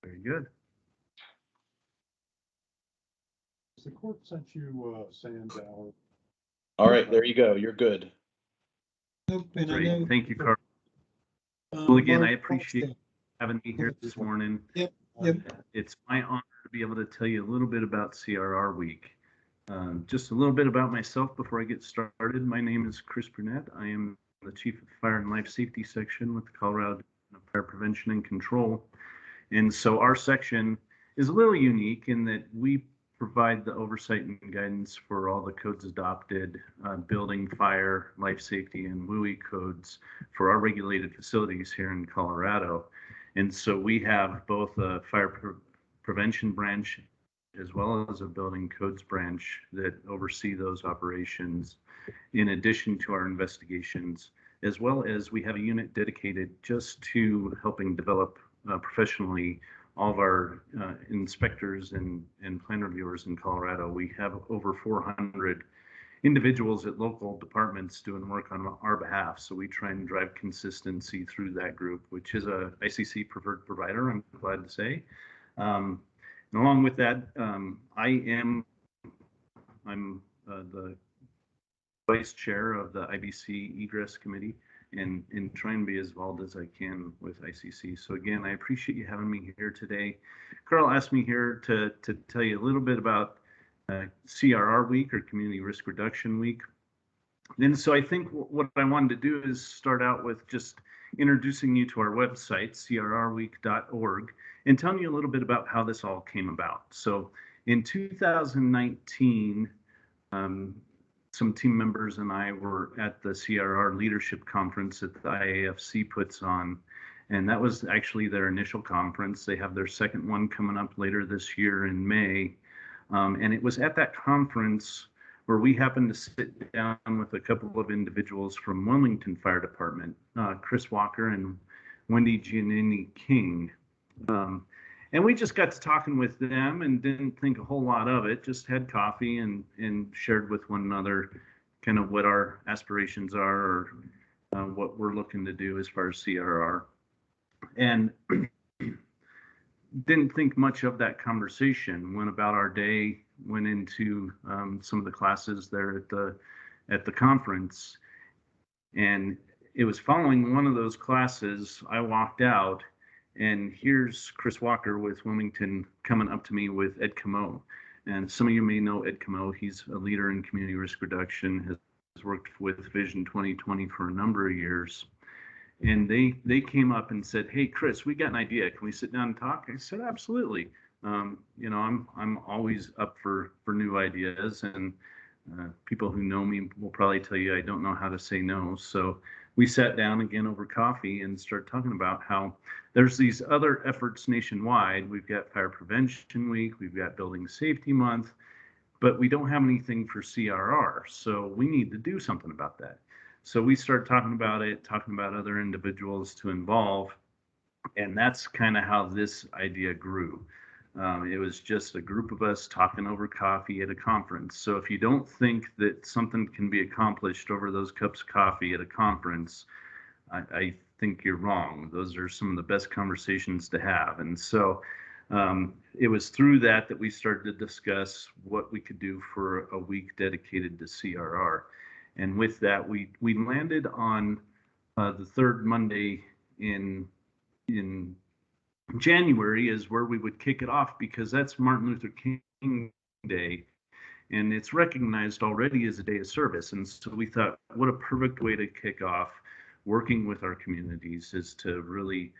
Very good. The court sent you Sam's hour. All right, there you go. You're good. Great. Thank you, Carl. Well, again, I appreciate having me here this morning. Yep. It's my honor to be able to tell you a little bit about CRR Week. Just a little bit about myself before I get started. My name is Chris Brunette. I am the Chief of Fire and Life Safety Section with the Colorado Fire Prevention and Control. And so our section is a little unique in that we provide the oversight and guidance for all the codes adopted, building, fire, life safety, and WUI codes for our regulated facilities here in Colorado. And so we have both a fire prevention branch as well as a building codes branch that oversee those operations, in addition to our investigations, as well as we have a unit dedicated just to helping develop professionally all of our inspectors and plan reviewers in Colorado. We have over 400 individuals at local departments doing work on our behalf. So we try and drive consistency through that group, which is a ICC preferred provider, I'm glad to say. And along with that, I'm the vice chair of the IBC Egress committee, and try and be as involved as I can with ICC. So again, I appreciate you having me here today. Carl asked me here to tell you a little bit about CRR Week, or Community Risk Reduction Week. And so I think what I wanted to do is start out with just introducing you to our website, crrweek.org, and telling you a little bit about how this all came about. So in 2019, some team members and I were at the CRR Leadership Conference that the IAFC puts on, and that was actually their initial conference. They have their second one coming up later this year in May, and it was at that conference where we happened to sit down with a couple of individuals from Wilmington Fire Department, Chris Walker and Wendy Giannini King. And we just got to talking with them and didn't think a whole lot of it, just had coffee and shared with one another kind of what our aspirations are, or what we're looking to do as far as CRR. And didn't think much of that conversation. Went about our day, went into some of the classes there at the conference. And it was following one of those classes, I walked out, and here's Chris Walker with Wilmington coming up to me with Ed Camo. And some of you may know Ed Camo. He's a leader in community risk reduction, has worked with Vision 2020 for a number of years. And they came up and said, "Hey, Chris, we got an idea. Can we sit down and talk?" I said, "Absolutely." You know, I'm always up for new ideas, and people who know me will probably tell you I don't know how to say no. So we sat down again over coffee and started talking about how there's these other efforts nationwide. We've got Fire Prevention Week, we've got Building Safety Month, but we don't have anything for CRR. So we need to do something about that. So we started talking about it, talking about other individuals to involve, and that's kind of how this idea grew. It was just a group of us talking over coffee at a conference. So if you don't think that something can be accomplished over those cups of coffee at a conference, I think you're wrong. Those are some of the best conversations to have. And so it was through that we started to discuss what we could do for a week dedicated to CRR. And with that, we landed on the third Monday in January is where we would kick it off, because that's Martin Luther King Day, and it's recognized already as a day of service. And so we thought, what a perfect way to kick off working with our communities is to really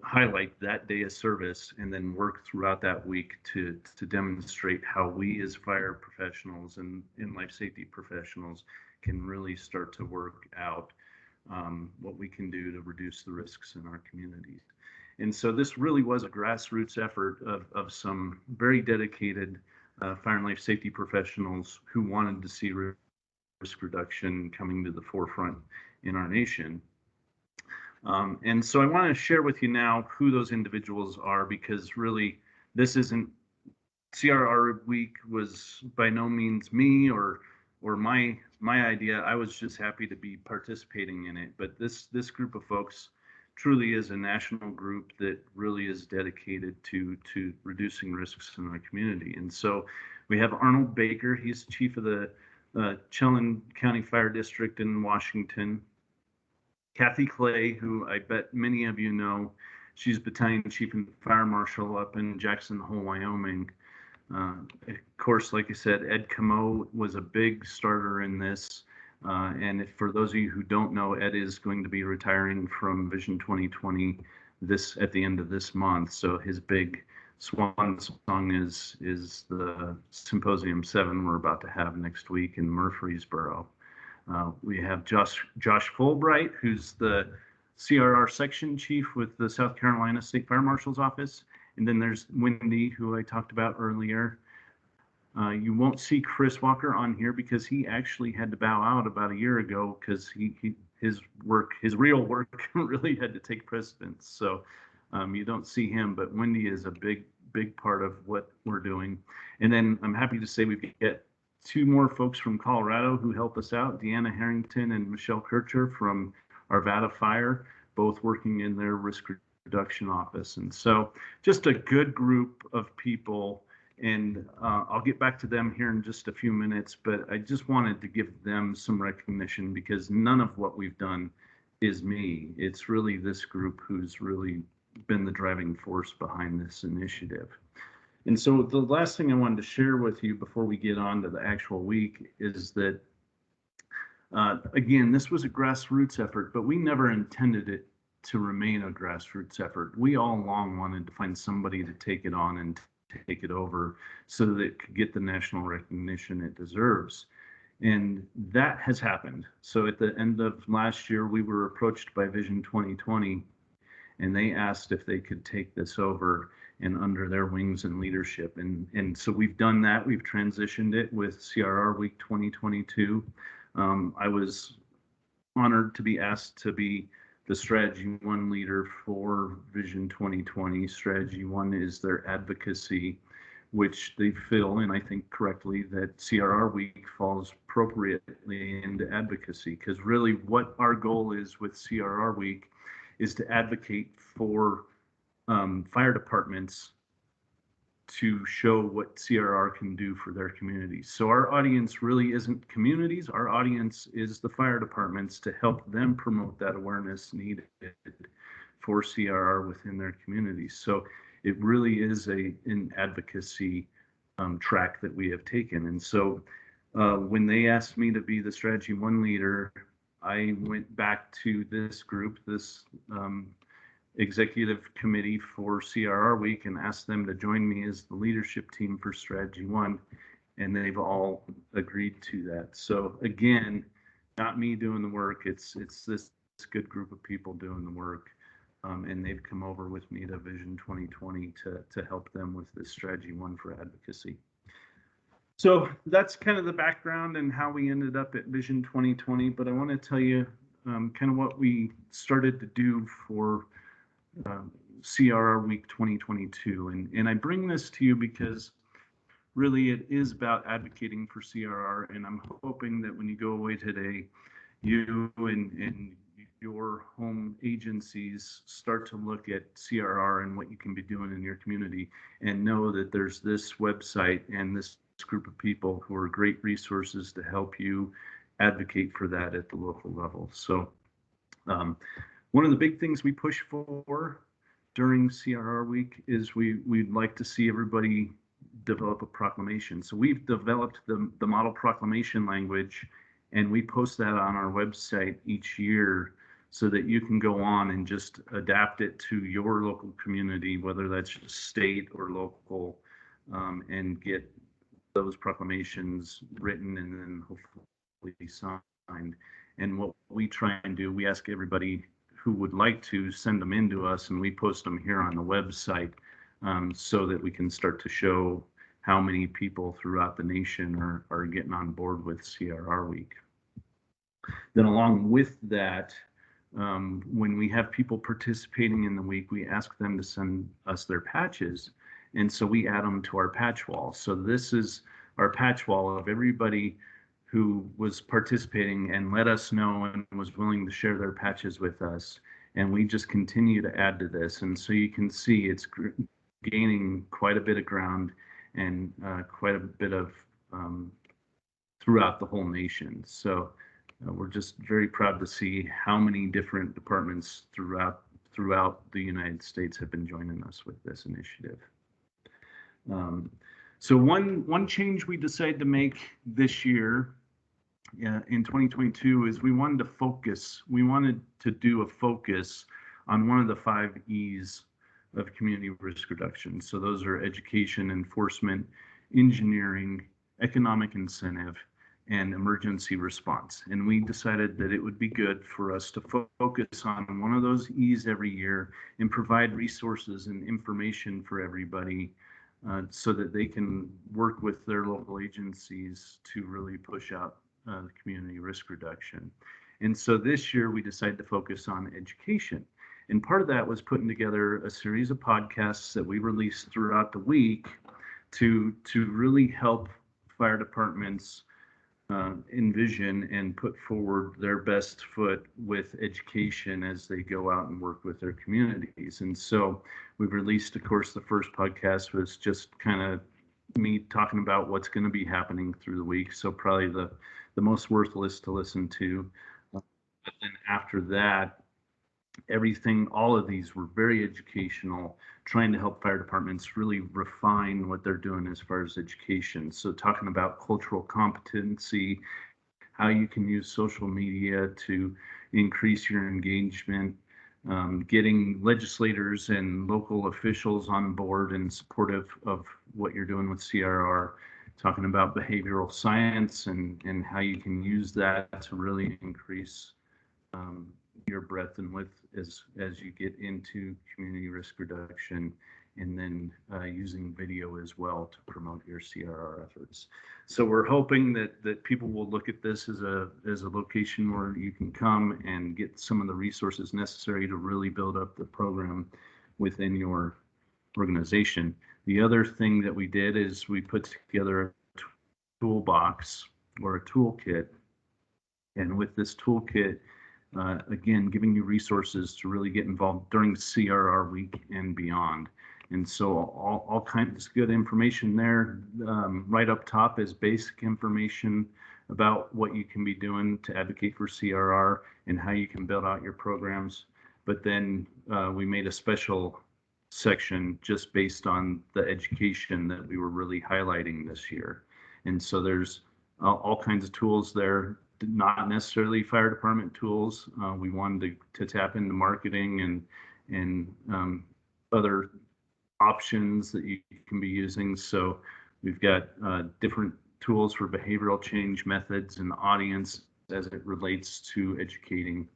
highlight that day of service, and then work throughout that week to demonstrate how we as fire professionals and life safety professionals can really start to work out what we can do to reduce the risks in our communities. And so this really was a grassroots effort of some very dedicated fire and life safety professionals who wanted to see risk reduction coming to the forefront in our nation. And so I want to share with you now who those individuals are, because really this isn't, CRR Week was by no means me or my idea. I was just happy to be participating in it. But this group of folks truly is a national group that really is dedicated to reducing risks in our community. And so we have Arnold Baker. He's chief of the Chelan County Fire District in Washington. Kathy Clay, who I bet many of you know, she's battalion chief and fire marshal up in Jackson Hole, Wyoming. Of course, like I said, Ed Camo was a big starter in this. And for those of you who don't know, Ed is going to be retiring from Vision 2020 at the end of this month. So his big swan song is the Symposium 7 we're about to have next week in Murfreesboro. We have Josh Fulbright, who's the CRR section chief with the South Carolina State Fire Marshal's Office. And then there's Wendy, who I talked about earlier. You won't see Chris Walker on here because he actually had to bow out about a year ago because his real work really had to take precedence. So you don't see him, but Wendy is a big part of what we're doing. And then I'm happy to say we've got 2 more folks from Colorado who help us out, Deanna Harrington and Michelle Kircher from Arvada Fire, both working in their risk reduction office. And so just a good group of people. And I'll get back to them here in just a few minutes, but I just wanted to give them some recognition because none of what we've done is me. It's really this group who's really been the driving force behind this initiative. And so the last thing I wanted to share with you before we get on to the actual week is that, again, this was a grassroots effort, but we never intended it to remain a grassroots effort. We all along wanted to find somebody to take it on and take it over so that it could get the national recognition it deserves. And that has happened. So at the end of last year, we were approached by Vision 2020, and they asked if they could take this over and under their wings and leadership. And so we've done that. We've transitioned it with CRR Week 2022. I was honored to be asked to be the Strategy 1 leader for Vision 2020. Strategy 1 is their advocacy, which they feel, and I think correctly, that CRR Week falls appropriately into advocacy, because really what our goal is with CRR Week is to advocate for fire departments to show what CRR can do for their communities. So our audience really isn't communities. Our audience is the fire departments to help them promote that awareness needed for CRR within their communities. So it really is an advocacy track that we have taken. And so when they asked me to be the Strategy 1 leader, I went back to this group, this executive committee for CRR Week, and asked them to join me as the leadership team for Strategy 1, and they've all agreed to that. So again, not me doing the work, it's this good group of people doing the work, and they've come over with me to Vision 2020 to help them with this Strategy 1 for advocacy. So that's kind of the background and how we ended up at Vision 2020, but I want to tell you kind of what we started to do for CRR Week 2022. And I bring this to you because really it is about advocating for CRR, and I'm hoping that when you go away today, you and your home agencies start to look at CRR and what you can be doing in your community, and know that there's this website and this group of people who are great resources to help you advocate for that at the local level. So one of the big things we push for during CRR Week is we'd like to see everybody develop a proclamation. So we've developed the model proclamation language, and we post that on our website each year so that you can go on and just adapt it to your local community, whether that's state or local, and get those proclamations written and then hopefully signed. And what we try and do, we ask everybody who would like to send them in to us, and we post them here on the website so that we can start to show how many people throughout the nation are getting on board with CRR Week. Then along with that, when we have people participating in the week, we ask them to send us their patches, and so we add them to our patch wall. So this is our patch wall of everybody who was participating and let us know and was willing to share their patches with us. And we just continue to add to this. And so you can see it's gaining quite a bit of ground and quite a bit of throughout the whole nation. So we're just very proud to see how many different departments throughout the United States have been joining us with this initiative. So one change we decided to make this year in 2022 is we wanted to do a focus on one of the 5 E's of community risk reduction. So those are education, enforcement, engineering, economic incentive, and emergency response. And we decided that it would be good for us to focus on one of those E's every year and provide resources and information for everybody so that they can work with their local agencies to really push out community risk reduction. And so this year we decided to focus on education. And part of that was putting together a series of podcasts that we released throughout the week to really help fire departments envision and put forward their best foot with education as they go out and work with their communities. And so we've released, of course, the first podcast was just kind of me talking about what's going to be happening through the week. So probably the most worthless to listen to. But then after that, all of these were very educational, trying to help fire departments really refine what they're doing as far as education. So talking about cultural competency, how you can use social media to increase your engagement, getting legislators and local officials on board and supportive of what you're doing with CRR, talking about behavioral science and how you can use that to really increase your breadth and width as you get into community risk reduction, and then using video as well to promote your CRR efforts. So we're hoping that people will look at this as a location where you can come and get some of the resources necessary to really build up the program within your organization. The other thing that we did is we put together a toolbox or a toolkit, and with this toolkit, again, giving you resources to really get involved during CRR week and beyond. And so all kinds of good information there. Right up top is basic information about what you can be doing to advocate for CRR and how you can build out your programs. But then we made a special section just based on the education that we were really highlighting this year. And so there's all kinds of tools there, not necessarily fire department tools. We wanted to tap into marketing and other options that you can be using. So we've got different tools for behavioral change methods and audience as it relates to educating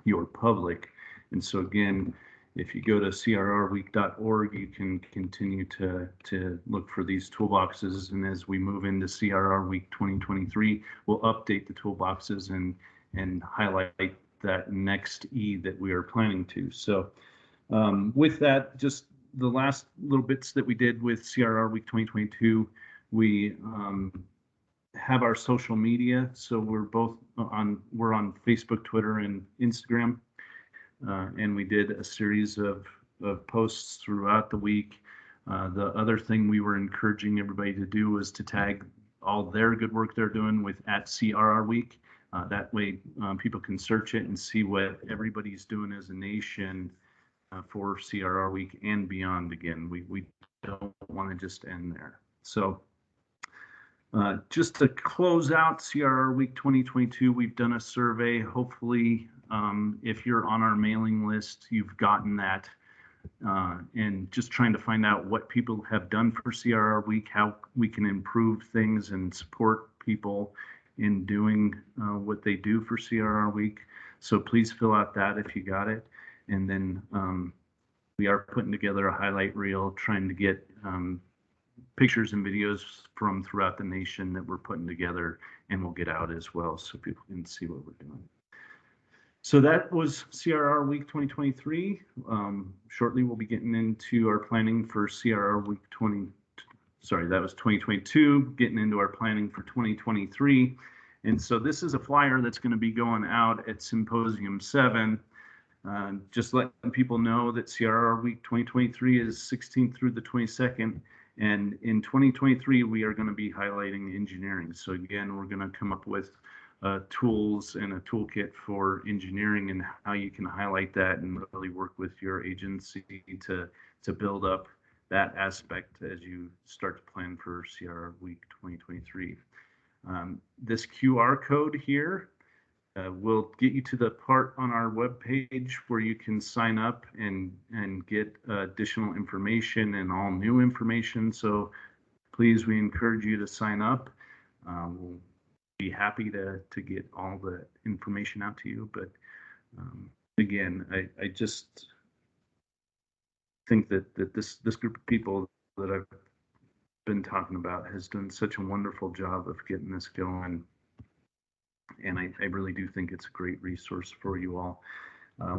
your public. And so again, if you go to crrweek.org, you can continue to look for these toolboxes. And as we move into CRR Week 2023, we'll update the toolboxes and highlight that next E that we are planning to. So with that, just the last little bits that we did with CRR Week 2022, we have our social media. So we're on Facebook, Twitter, and Instagram. And we did a series of posts throughout the week. The other thing we were encouraging everybody to do was to tag all their good work they're doing with @CRR Week. That way people can search it and see what everybody's doing as a nation for CRR Week and beyond. Again, we don't want to just end there. So just to close out CRR Week 2022, we've done a survey. Hopefully, if you're on our mailing list, you've gotten that, and just trying to find out what people have done for CRR Week, how we can improve things and support people in doing what they do for CRR Week. So please fill out that if you got it. And then we are putting together a highlight reel, trying to get pictures and videos from throughout the nation that we're putting together, and we'll get out as well so people can see what we're doing. So that was CRR Week 2023. Shortly, we'll be getting into our planning for CRR Week 2022, getting into our planning for 2023. And so this is a flyer that's going to be going out at Symposium 7. Just letting people know that CRR Week 2023 is 16th through the 22nd. And in 2023, we are going to be highlighting engineering. So again, we're going to come up with tools and a toolkit for engineering and how you can highlight that and really work with your agency to build up that aspect as you start to plan for CRR Week 2023. This QR code here will get you to the part on our webpage where you can sign up and get additional information and all new information. So please, we encourage you to sign up. We'll be happy to get all the information out to you. But again, I just think that this group of people that I've been talking about has done such a wonderful job of getting this going. And I really do think it's a great resource for you all.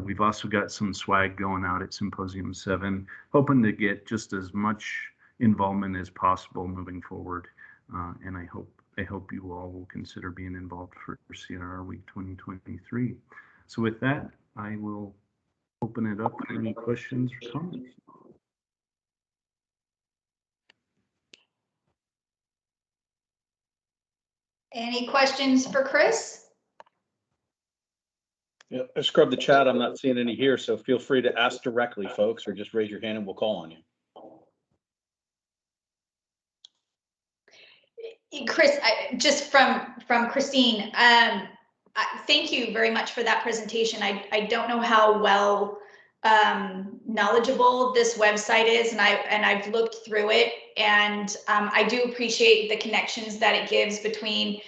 We've also got some swag going out at Symposium 7, hoping to get just as much involvement as possible moving forward. And I hope you all will consider being involved for CRR Week 2023. So with that, I will open it up for any questions or comments. Any questions for Chris? Yeah, I scrubbed the chat. I'm not seeing any here, so feel free to ask directly, folks, or just raise your hand and we'll call on you. Chris, just from Christine, thank you very much for that presentation. I don't know how well knowledgeable this website is, and I've looked through it, and I do appreciate the connections that it gives between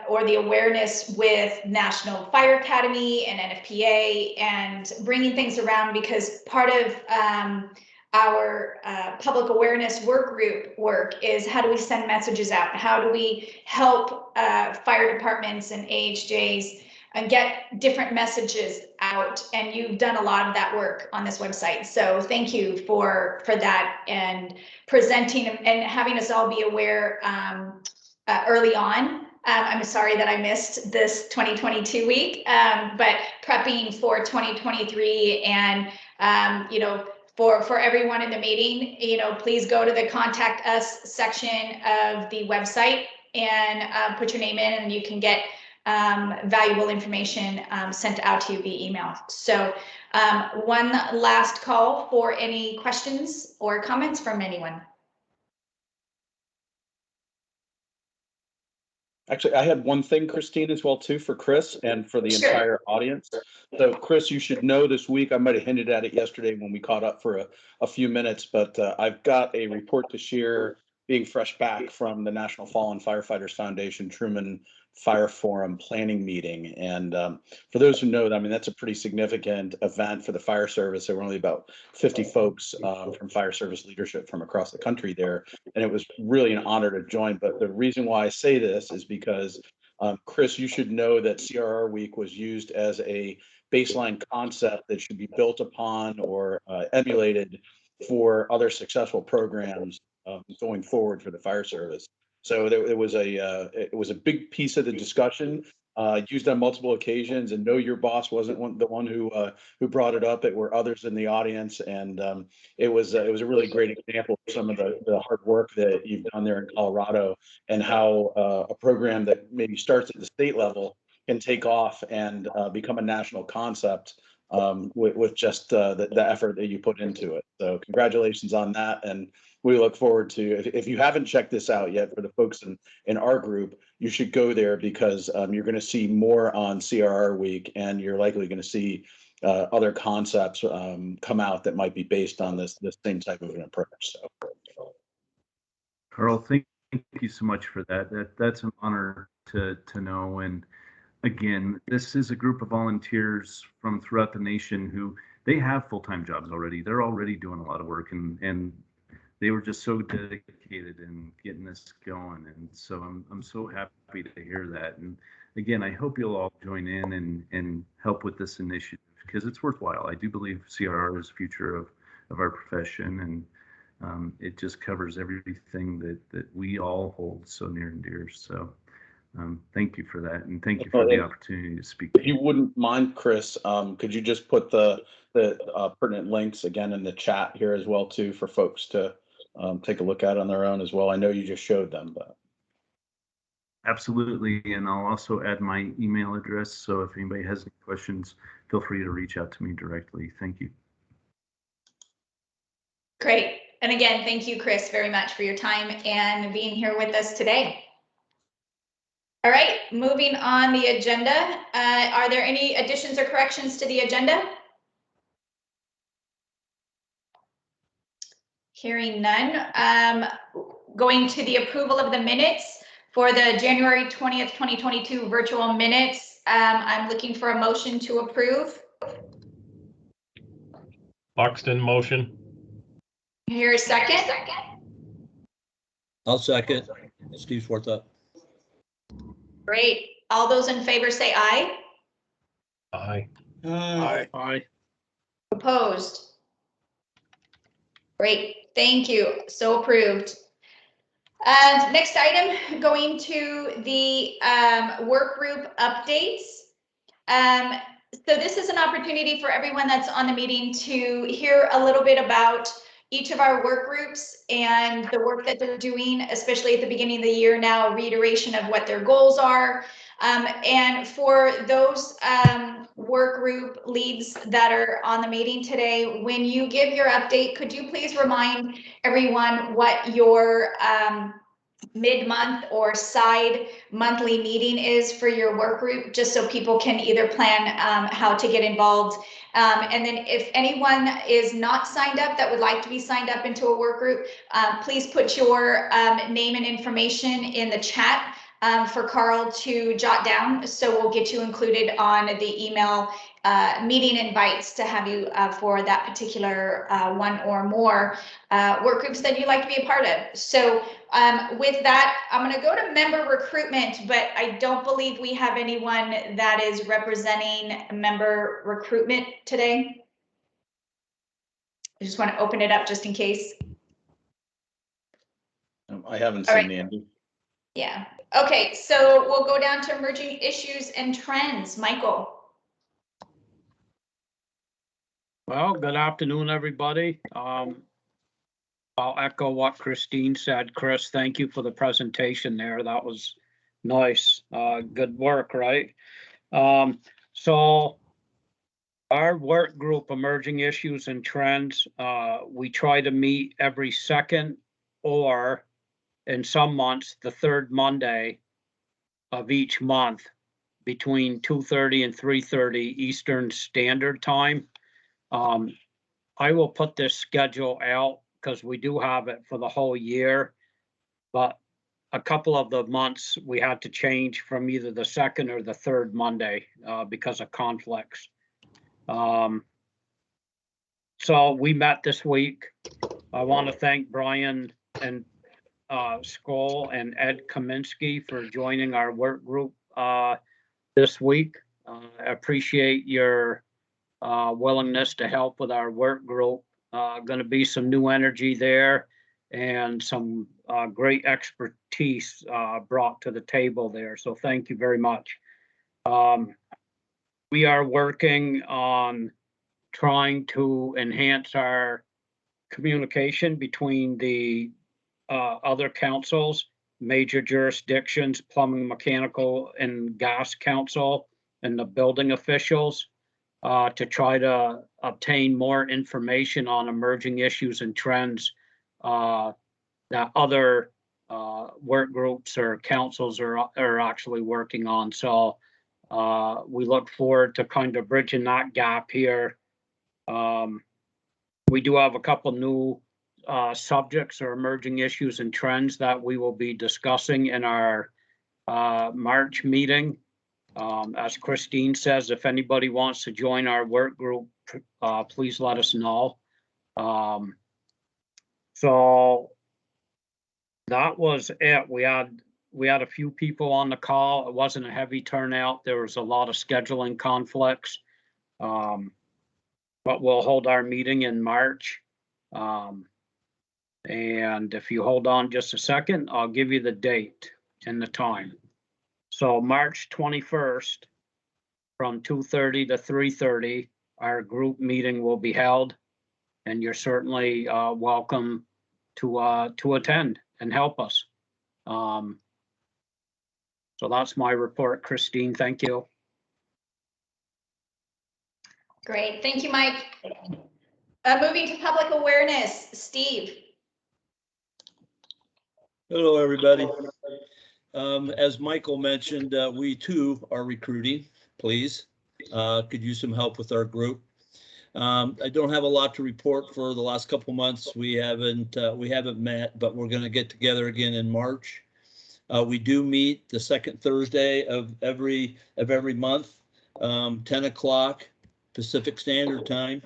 or the awareness with National Fire Academy and NFPA and bringing things around, because part of our public awareness work group work is how do we send messages out? How do we help fire departments and AHJs and get different messages out? And you've done a lot of that work on this website. So thank you for that and presenting and having us all be aware early on. I'm sorry that I missed this 2022 week, but prepping for 2023 and, you know, for everyone in the meeting, you know, please go to the contact us section of the website and put your name in, and you can get valuable information sent out to you via email. So one last call for any questions or comments from anyone. Actually, I had one thing, Christine, as well, too, for Chris and for the entire audience. So, Chris, you should know this week, I might have hinted at it yesterday when we caught up for a few minutes, but I've got a report to share being fresh back from the National Fallen Firefighters Foundation Truman Fire Forum planning meeting. And for those who know, I mean, that's a pretty significant event for the fire service. There were only about 50 folks from fire service leadership from across the country there. And it was really an honor to join. But the reason why I say this is because, Chris, you should know that CRR Week was used as a baseline concept that should be built upon or emulated for other successful programs going forward for the fire service. So it was a big piece of the discussion, used on multiple occasions. And no, your boss wasn't the one who brought it up. It were others in the audience, and it was a really great example of some of the hard work that you've done there in Colorado, and how a program that maybe starts at the state level can take off and become a national concept with just the effort that you put into it. So congratulations on that. And we look forward to, if you haven't checked this out yet, for the folks in our group, you should go there, because you're going to see more on CRR Week, and you're likely going to see other concepts come out that might be based on this same type of an approach. So, Carl, thank you so much for that. That's an honor to know. And again, this is a group of volunteers from throughout the nation who they have full-time jobs already. They're already doing a lot of work, and they were just so dedicated in getting this going. And so I'm so happy to hear that. And again, I hope you'll all join in and help with this initiative, because it's worthwhile. I do believe CRR is the future of our profession, and it just covers everything that we all hold so near and dear. So thank you for that, and thank you for the opportunity to speak. If you wouldn't mind, Chris, could you just put the pertinent links again in the chat here as well too, for folks to take a look at on their own as well? I know you just showed them, but. Absolutely, and I'll also add my email address, so if anybody has any questions, feel free to reach out to me directly. Thank you. Great. And again, thank you, Chris, very much for your time and being here with us today. All right, moving on the agenda. Are there any additions or corrections to the agenda? Hearing none. Going to the approval of the minutes for the January 20th, 2022 virtual minutes. I'm looking for a motion to approve. Buxton motion. Here a second. I'll second. Steve Swarthout. Great. All those in favor say aye. Aye. Aye. Opposed? Great. Thank you. So approved. And next item, going to the work group updates. So this is an opportunity for everyone that's on the meeting to hear a little bit about each of our work groups and the work that they're doing, especially at the beginning of the year now, a reiteration of what their goals are. And for those work group leads that are on the meeting today, when you give your update, could you please remind everyone what your mid-month or side monthly meeting is for your work group, just so people can either plan how to get involved. And then if anyone is not signed up that would like to be signed up into a work group, please put your name and information in the chat for Carl to jot down. So we'll get you included on the email meeting invites to have you for that particular one or more work groups that you'd like to be a part of. So with that, I'm going to go to member recruitment, but I don't believe we have anyone that is representing member recruitment today. I just want to open it up just in case. I haven't All seen right. Andy. Yeah. Okay, so we'll go down to emerging issues and trends. Michael. Well, good afternoon, everybody. I'll echo what Christine said. Chris, thank you for the presentation there. That was nice. Good work, right? So our work group, Emerging Issues and Trends, we try to meet every second or in some months, the third Monday of each month between 2:30 and 3:30 Eastern Standard Time. I will put this schedule out because we do have it for the whole year, but a couple of the months we had to change from either the second or the third Monday because of conflicts. So we met this week. I want to thank Brian and Skoll and Ed Kaminsky for joining our work group this week. I appreciate your willingness to help with our work group. Going to be some new energy there and some great expertise brought to the table there. So thank you very much. We are working on trying to enhance our communication between the other councils, major jurisdictions, plumbing, mechanical, and gas council, and the building officials to try to obtain more information on emerging issues and trends that other work groups or councils are actually working on. So we look forward to kind of bridging that gap here. We do have a couple new subjects or emerging issues and trends that we will be discussing in our March meeting. As Christine says, if anybody wants to join our work group, please let us know. So that was it. We had a few people on the call. It wasn't a heavy turnout. There was a lot of scheduling conflicts, but we'll hold our meeting in March. And if you hold on just a second, I'll give you the date and the time. So March 21st, from 2:30 to 3:30, our group meeting will be held. And you're certainly welcome to attend and help us. So that's my report, Christine. Thank you. Great, thank you, Mike. Moving to public awareness, Steve. Hello, everybody. As Michael mentioned, we too are recruiting. Please, could use some help with our group. I don't have a lot to report for the last couple months. We haven't met, but we're going to get together again in March. We do meet the second Thursday of every month, 10 o'clock Pacific Standard Time.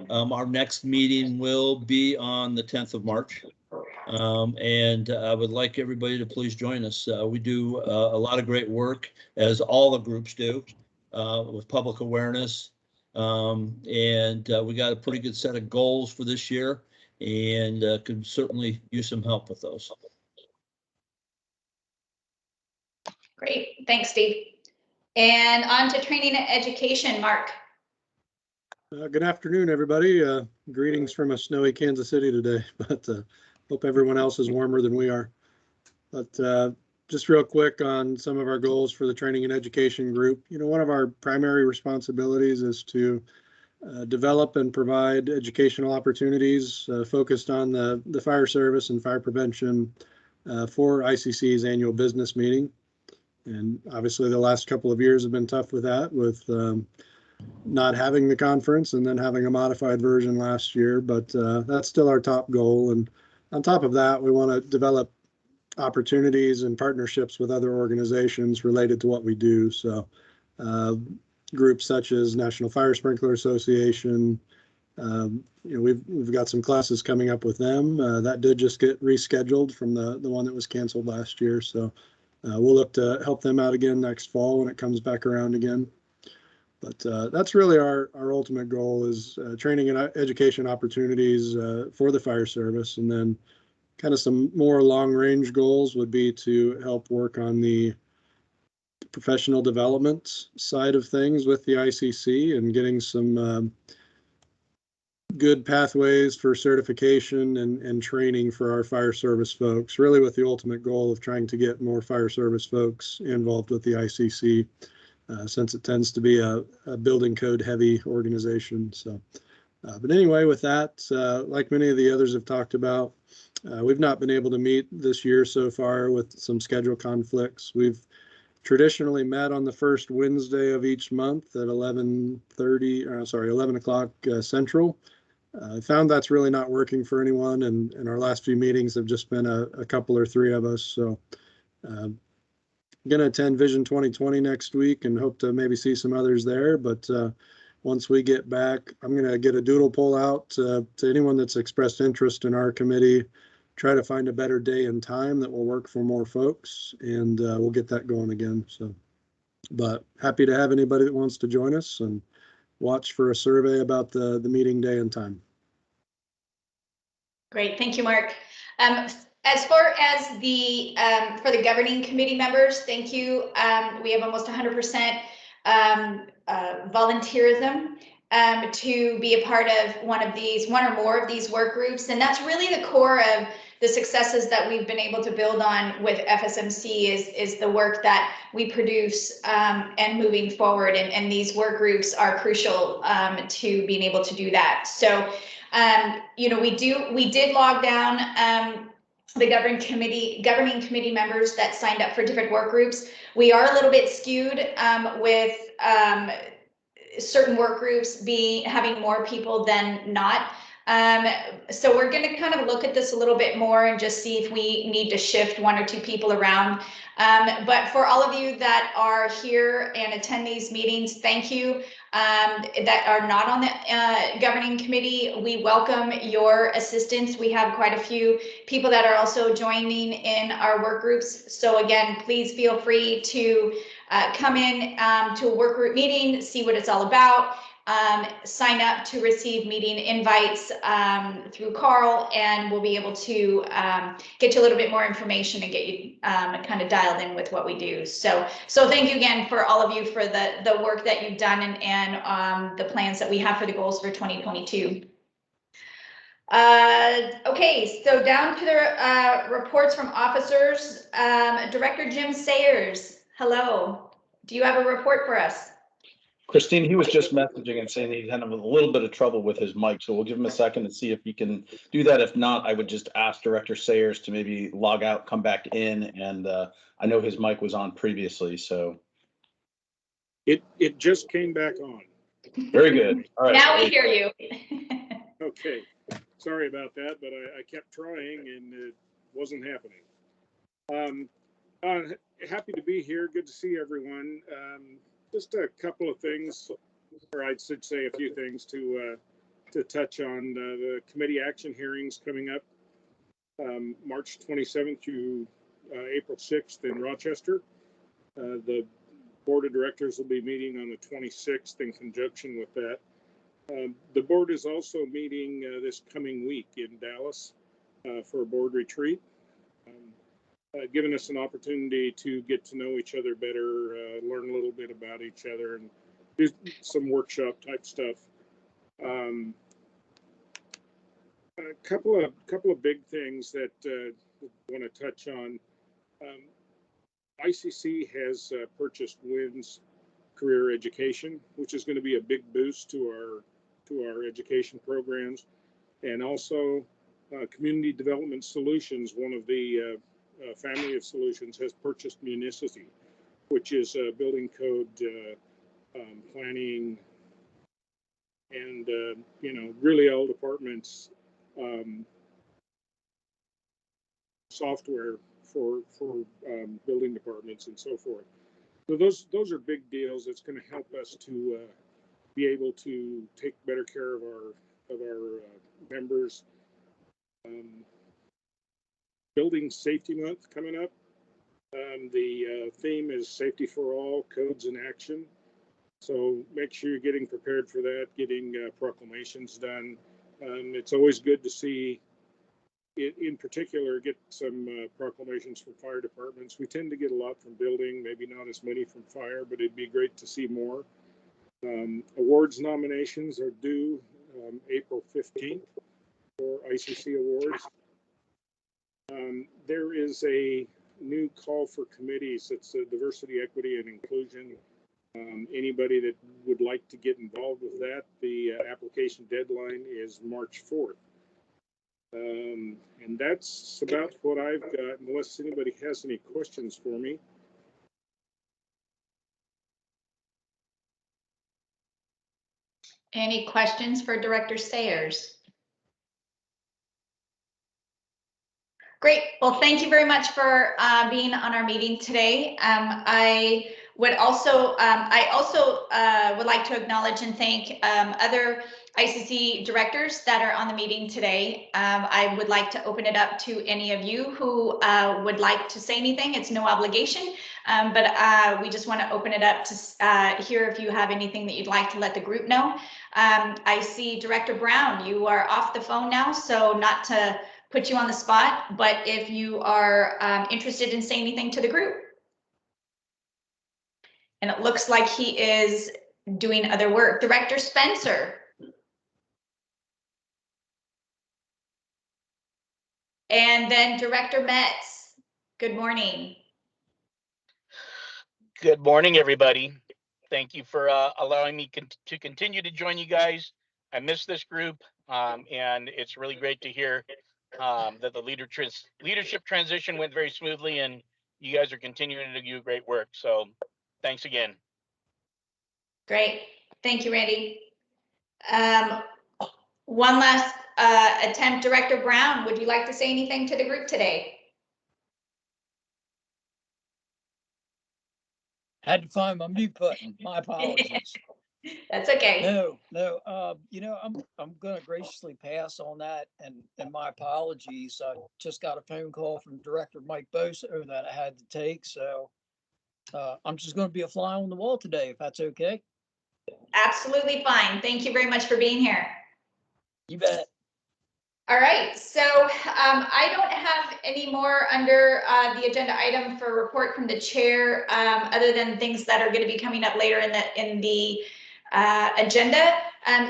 Our next meeting will be on the 10th of March. And I would like everybody to please join us. We do a lot of great work, as all the groups do, with public awareness. And we got a pretty good set of goals for this year, and could certainly use some help with those. Great, thanks, Steve. And on to training and education, Mark. Good afternoon, everybody. Greetings from a snowy Kansas City today, but hope everyone else is warmer than we are. But just real quick on some of our goals for the training and education group. You know, one of our primary responsibilities is to develop and provide educational opportunities focused on the fire service and fire prevention for ICC's annual business meeting. And obviously the last couple of years have been tough with that, with not having the conference and then having a modified version last year, but that's still our top goal. And on top of that, we want to develop opportunities and partnerships with other organizations related to what we do. So groups such as National Fire Sprinkler Association, you know, we've got some classes coming up with them. That did just get rescheduled from the one that was canceled last year. So we'll look to help them out again next fall when it comes back around again. But that's really our ultimate goal, is training and education opportunities for the fire service. And then kind of some more long-range goals would be to help work on the professional development side of things with the ICC and getting some good pathways for certification and training for our fire service folks, really with the ultimate goal of trying to get more fire service folks involved with the ICC. Since it tends to be a building code heavy organization. So, but anyway, with that, like many of the others have talked about, we've not been able to meet this year so far with some schedule conflicts. We've traditionally met on the first Wednesday of each month at 11 o'clock Central. I found that's really not working for anyone, and our last few meetings have just been a couple or three of us. So, going to attend Vision 2020 next week and hope to maybe see some others there. But once we get back, I'm going to get a doodle poll out to anyone that's expressed interest in our committee, try to find a better day and time that will work for more folks, and we'll get that going again. So, but happy to have anybody that wants to join us, and watch for a survey about the meeting day and time. Great, thank you, Mark. As far as the for the governing committee members, thank you. We have almost 100% volunteerism to be a part of one or more of these work groups, and that's really the core of the successes that we've been able to build on with FSMC is the work that we produce and moving forward, and these work groups are crucial to being able to do that. So you know, we did log down the governing committee members that signed up for different work groups. We are a little bit skewed with certain work groups having more people than not. So we're going to kind of look at this a little bit more and just see if we need to shift one or two people around. But for all of you that are here and attend these meetings, thank you. That are not on the governing committee, we welcome your assistance. We have quite a few people that are also joining in our work groups. So again, please feel free to come in to a work group meeting, see what it's all about. sign up to receive meeting invites through Carl, and we'll be able to get you a little bit more information and get you kind of dialed in with what we do. So thank you again for all of you for the work that you've done and the plans that we have for the goals for 2022. Okay, so down to the reports from officers. Director Jim Sayers, hello. Do you have a report for us? Christine, he was just messaging and saying he's having a little bit of trouble with his mic, so we'll give him a second to see if he can do that. If not, I would just ask Director Sayers to maybe log out, come back in, and I know his mic was on previously, so. It just came back on. Very good. All right. Now we hear you. Okay, sorry about that, but I kept trying and it wasn't happening. Happy to be here. Good to see everyone. Just a couple of things, or I should say a few things to touch on. The committee action hearings coming up March 27th to April 6th in Rochester. The board of directors will be meeting on the 26th in conjunction with that. The board is also meeting this coming week in Dallas for a board retreat, giving us an opportunity to get to know each other better, learn a little bit about each other, and do some workshop type stuff. A couple of big things that I want to touch on. ICC has purchased WINS Career Education, which is going to be a big boost to our education programs, and also Community Development Solutions, one of the family of solutions, has purchased Municity, which is building code planning and really all departments software for building departments and so forth. So those are big deals. It's going to help us to be able to take better care of our members. Building Safety Month coming up. The theme is Safety for All, Codes in Action. So make sure you're getting prepared for that, getting proclamations done. It's always good to see, in particular, get some proclamations from fire departments. We tend to get a lot from building, maybe not as many from fire, but it'd be great to see more. Awards nominations are due April 15th for ICC awards. There is a new call for committees. It's diversity, equity, and inclusion. Anybody that would like to get involved with that, the application deadline is March 4th. And that's about what I've got, unless anybody has any questions for me. Any questions for Director Sayers? Great. Well, thank you very much for being on our meeting today. I would also would like to acknowledge and thank other ICC directors that are on the meeting today. I would like to open it up to any of you who would like to say anything. It's no obligation, but we just want to open it up to hear if you have anything that you'd like to let the group know. I see Director Brown, you are off the phone now, so not to put you on the spot, but if you are interested in saying anything to the group. And it looks like he is doing other work. Director Spencer. And then Director Metz. Good morning. Good morning, everybody. Thank you for allowing me to continue to join you guys. I miss this group, and it's really great to hear that the leadership transition went very smoothly, and you guys are continuing to do great work. So thanks again. Great. Thank you, Randy. One last attempt. Director Brown, would you like to say anything to the group today? Had to find my mute button. My apologies. That's okay. No. I'm going to graciously pass on that, and my apologies. I just got a phone call from Director Mike Boso that I had to take, so I'm just going to be a fly on the wall today, if that's okay. Absolutely fine. Thank you very much for being here. You bet. All right, so I don't have any more under the agenda item for report from the chair, other than things that are going to be coming up later in the agenda.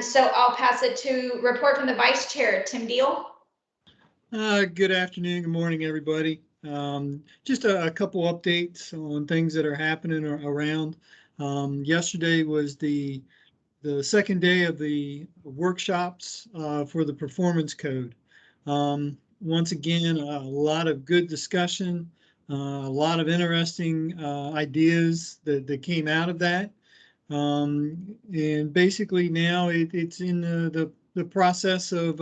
So I'll pass it to report from the vice chair, Tim Deal. Good afternoon, good morning, everybody. Just a couple updates on things that are happening around. Yesterday was the second day of the workshops for the performance code. Once again, a lot of good discussion, a lot of interesting ideas that came out of that. And basically now it's in the process of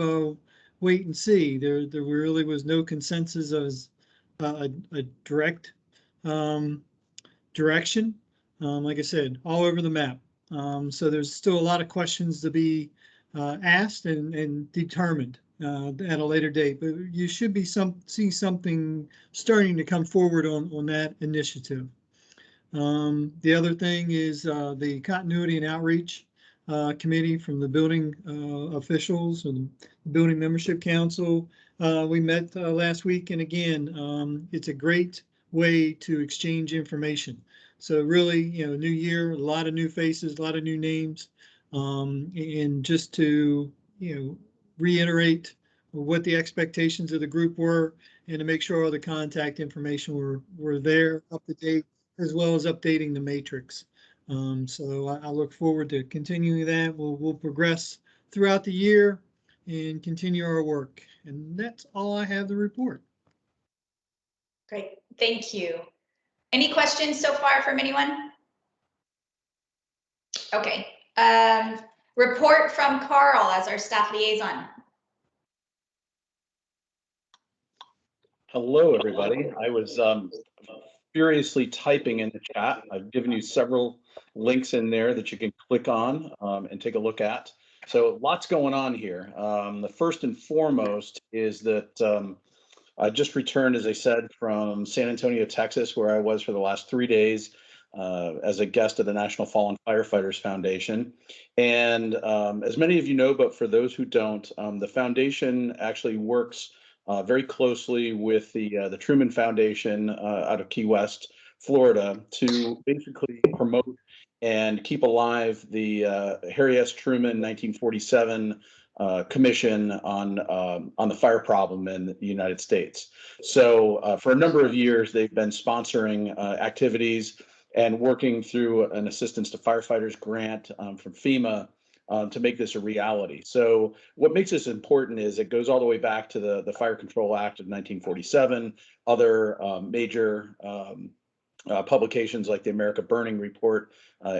wait and see. There really was no consensus as a direct direction. Like I said, all over the map. So there's still a lot of questions to be asked and determined at a later date. But you should be see something starting to come forward on that initiative. The other thing is the Continuity and Outreach Committee from the building officials and the Building Membership Council. We met last week, and again, it's a great way to exchange information. So really, new year, a lot of new faces, a lot of new names, and just to, reiterate what the expectations of the group were and to make sure all the contact information were there, up to date, as well as updating the matrix. So I look forward to continuing that. We'll progress throughout the year and continue our work. And that's all I have to report. Great, thank you. Any questions so far from anyone? Okay, report from Carl as our staff liaison. Hello, everybody. I was furiously typing in the chat. I've given you several links in there that you can click on and take a look at. So lots going on here. The first and foremost is that I just returned, as I said, from San Antonio, Texas, where I was for the last 3 days as a guest of the National Fallen Firefighters Foundation. And as many of you know, but for those who don't, the foundation actually works very closely with the Truman Foundation out of Key West, Florida, to basically promote and keep alive the Harry S. Truman 1947 Commission on the fire problem in the United States. So for a number of years, they've been sponsoring activities and working through an Assistance to Firefighters grant from FEMA to make this a reality. So what makes this important is it goes all the way back to the Fire Control Act of 1947, other major publications like the America Burning Report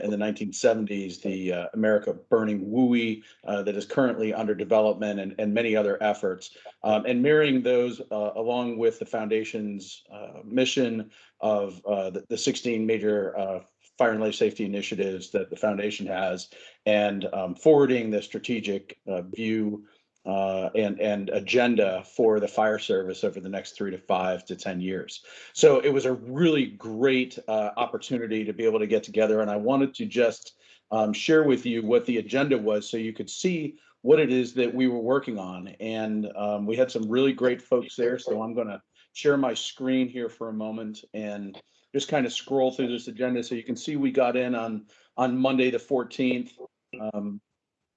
in the 1970s, the America Burning WUI that is currently under development, and many other efforts. And marrying those along with the foundation's mission of the 16 major fire and life safety initiatives that the foundation has, and forwarding the strategic view and agenda for the fire service over the next 3 to 5 to 10 years. So it was a really great opportunity to be able to get together, and I wanted to just share with you what the agenda was so you could see what it is that we were working on. And we had some really great folks there, so I'm going to share my screen here for a moment and just kind of scroll through this agenda so you can see we got in on Monday the 14th.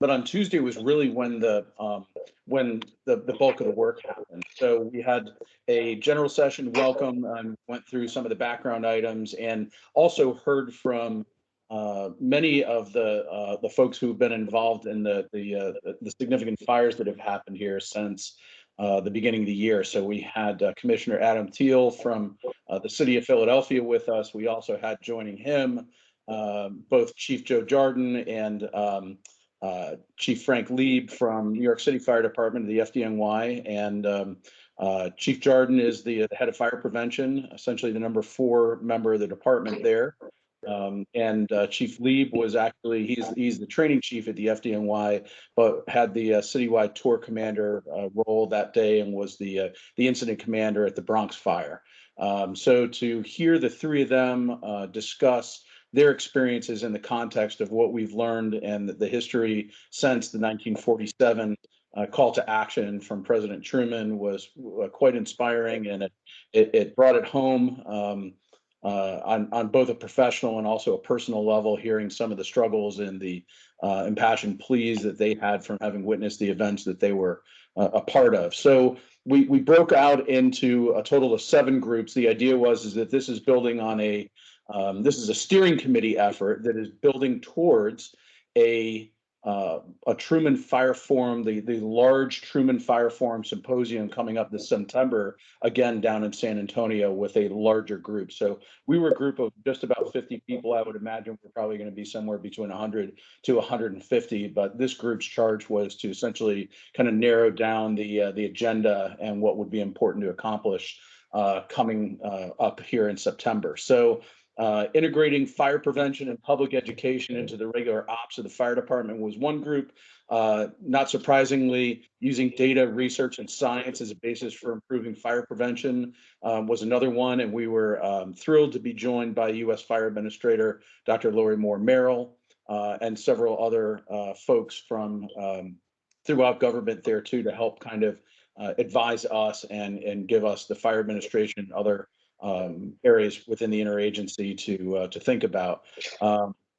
But on Tuesday was really when the bulk of the work happened. So we had a general session welcome and went through some of the background items, and also heard from many of the folks who've been involved in the significant fires that have happened here since the beginning of the year. So we had Commissioner Adam Thiel from the city of Philadelphia with us. We also had joining him both Chief Joe Jardin and Chief Frank Lieb from New York City Fire Department of the FDNY, and Chief Jardin is the head of fire prevention, essentially the number 4 member of the department there. And Chief Lieb was actually, he's the training chief at the FDNY, but had the citywide tour commander role that day, and was the incident commander at the Bronx fire. So to hear the 3 of them discuss their experiences in the context of what we've learned and the history since the 1947 call to action from President Truman was quite inspiring, and it brought it home on both a professional and also a personal level, hearing some of the struggles and the impassioned pleas that they had from having witnessed the events that they were a part of. So we broke out into a total of 7 groups. The idea is that this is building on this is a steering committee effort that is building towards a Truman Fire Forum, the large Truman Fire Forum Symposium coming up this September, again down in San Antonio with a larger group. So we were a group of just about 50 people. I would imagine we're probably going to be somewhere between 100 to 150, but this group's charge was to essentially kind of narrow down the agenda and what would be important to accomplish coming up here in September. So integrating fire prevention and public education into the regular ops of the fire department was one group. Not surprisingly, using data, research, and science as a basis for improving fire prevention was another one. And we were thrilled to be joined by U.S. Fire Administrator Dr. Lori Moore Merrill and several other folks from throughout government there too, to help kind of advise us and give us the fire administration and other areas within the interagency to think about.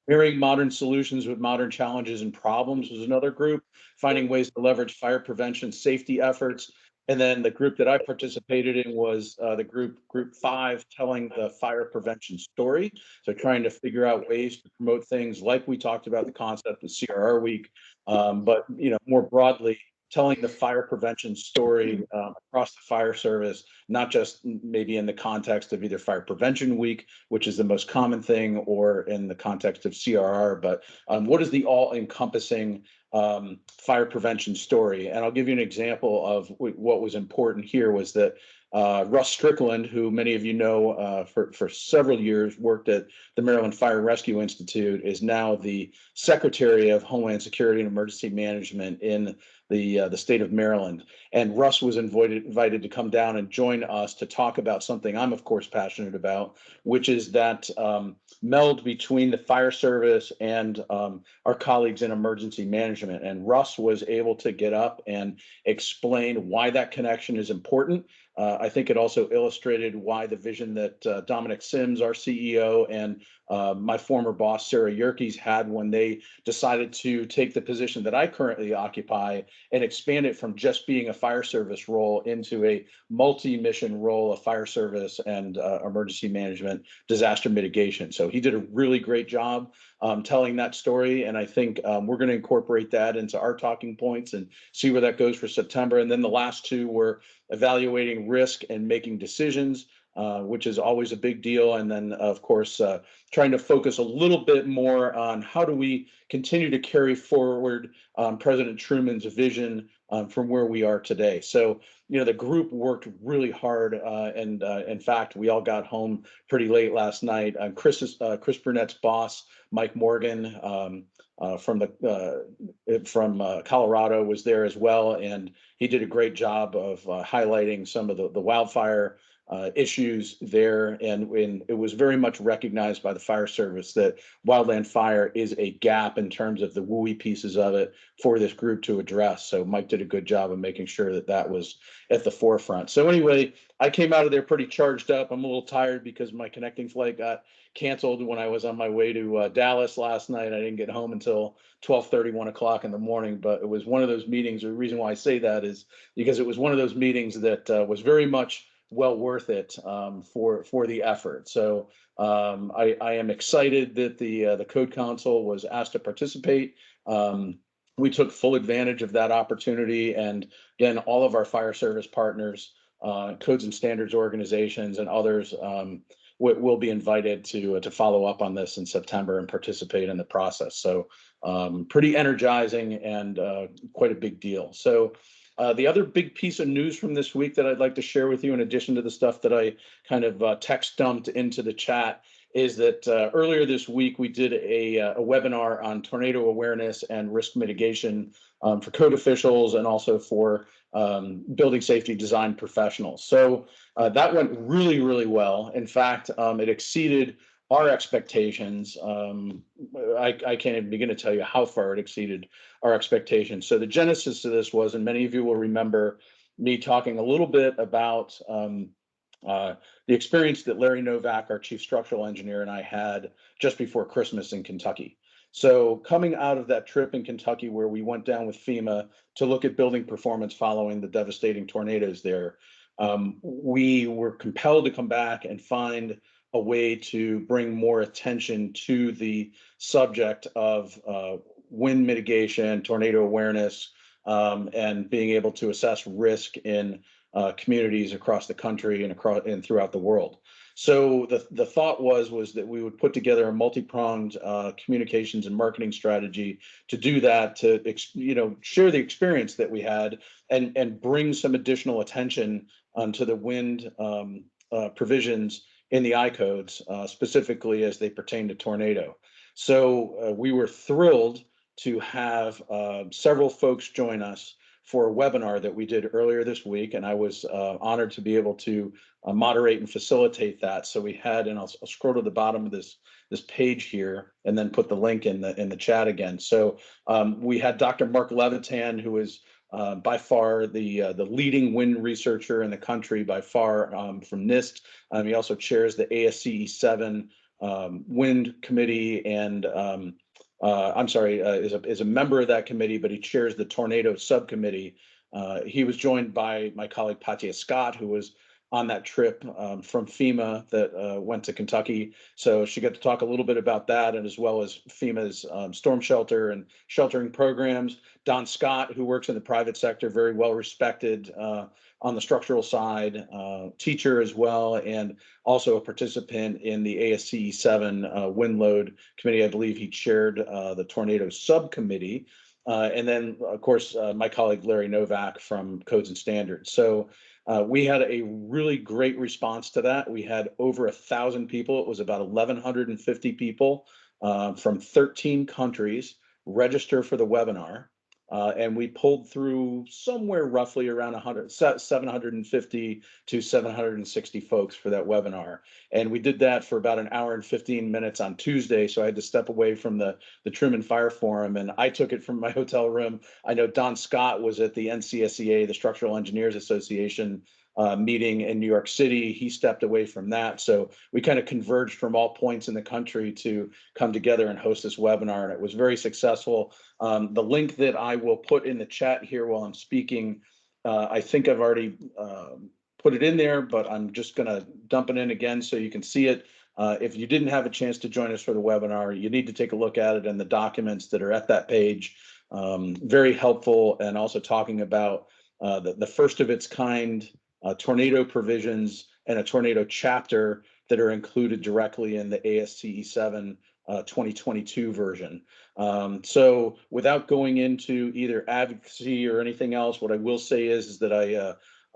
Marrying modern solutions with modern challenges and problems was another group, finding ways to leverage fire prevention safety efforts. And then the group that I participated in was the group 5, telling the fire prevention story. So trying to figure out ways to promote things like we talked about the concept of CRR week, but more broadly, telling the fire prevention story across the fire service, not just maybe in the context of either Fire Prevention Week, which is the most common thing, or in the context of CRR, but what is the all-encompassing fire prevention story? And I'll give you an example of what was important here was that Russ Strickland, who many of you know for several years worked at the Maryland Fire Rescue Institute, is now the Secretary of Homeland Security and Emergency Management in the state of Maryland. And Russ was invited to come down and join us to talk about something I'm of course passionate about, which is that meld between the fire service and our colleagues in emergency management. And Russ was able to get up and explain why that connection is important. I think it also illustrated why the vision that Dominic Sims, our CEO, and my former boss, Sarah Yerkes, had when they decided to take the position that I currently occupy and expand it from just being a fire service role into a multi-mission role of fire service and emergency management, disaster mitigation. So he did a really great job telling that story. And I think we're going to incorporate that into our talking points and see where that goes for September. And then the last 2 were evaluating risk and making decisions, which is always a big deal. And then, of course, trying to focus a little bit more on how do we continue to carry forward President Truman's vision from where we are today. So, the group worked really hard. And in fact, we all got home pretty late last night. Chris Brunette's boss, Mike Morgan, from Colorado, was there as well. And he did a great job of highlighting some of the wildfire issues there, and it was very much recognized by the fire service that wildland fire is a gap in terms of the WUI pieces of it for this group to address. So Mike did a good job of making sure that that was at the forefront. So anyway, I came out of there pretty charged up. I'm a little tired because my connecting flight got canceled when I was on my way to Dallas last night. I didn't get home until 12:30, 1 o'clock in the morning, but it was one of those meetings. The reason why I say that is because it was one of those meetings that was very much well worth it for the effort. So I am excited that the Code Council was asked to participate. We took full advantage of that opportunity, and again, all of our fire service partners, codes and standards organizations, and others will be invited to follow up on this in September and participate in the process. So pretty energizing and quite a big deal. So the other big piece of news from this week that I'd like to share with you, in addition to the stuff that I kind of text dumped into the chat, is that earlier this week we did a webinar on tornado awareness and risk mitigation for code officials and also for building safety design professionals. So that went really, really well. In fact, it exceeded our expectations. I can't even begin to tell you how far it exceeded our expectations. So the genesis of this was, and many of you will remember me talking a little bit about the experience that Larry Novak, our chief structural engineer, and I had just before Christmas in Kentucky. So coming out of that trip in Kentucky where we went down with FEMA to look at building performance following the devastating tornadoes there, we were compelled to come back and find a way to bring more attention to the subject of wind mitigation, tornado awareness, and being able to assess risk in communities across the country and throughout the world. So the thought was that we would put together a multi-pronged communications and marketing strategy to do that, to share the experience that we had and bring some additional attention to the wind provisions in the I-codes, specifically as they pertain to tornado. So we were thrilled to have several folks join us for a webinar that we did earlier this week, and I was honored to be able to moderate and facilitate that. So we had, and I'll scroll to the bottom of this page here, and then put the link in the chat again. So we had Dr. Mark Levitan, who is by far the leading wind researcher in the country by far from NIST. He also chairs the ASCE 7 wind committee, and is a member of that committee, but he chairs the tornado subcommittee. He was joined by my colleague Patia Scott, who was on that trip from FEMA that went to Kentucky. So she got to talk a little bit about that, and as well as FEMA's storm shelter and sheltering programs. Don Scott, who works in the private sector, very well respected on the structural side, teacher as well, and also a participant in the ASCE 7 wind load committee. I believe he chaired the tornado subcommittee. And then, of course, my colleague Larry Novak from Codes and Standards. So we had a really great response to that. We had over 1,000 people. It was about 1,150 people from 13 countries register for the webinar. And we pulled through somewhere roughly around 750 to 760 folks for that webinar. And we did that for about an hour and 15 minutes on Tuesday. So I had to step away from the Truman Fire Forum, and I took it from my hotel room. I know Don Scott was at the NCSEA, the Structural Engineers Association meeting in New York City. He stepped away from that. So we kind of converged from all points in the country to come together and host this webinar, and it was very successful. The link that I will put in the chat here while I'm speaking, I think I've already put it in there, but I'm just going to dump it in again so you can see it. If you didn't have a chance to join us for the webinar, you need to take a look at it and the documents that are at that page. Very helpful, and also talking about the first of its kind tornado provisions and a tornado chapter that are included directly in the ASCE 7 2022 version. So without going into either advocacy or anything else, what I will say is that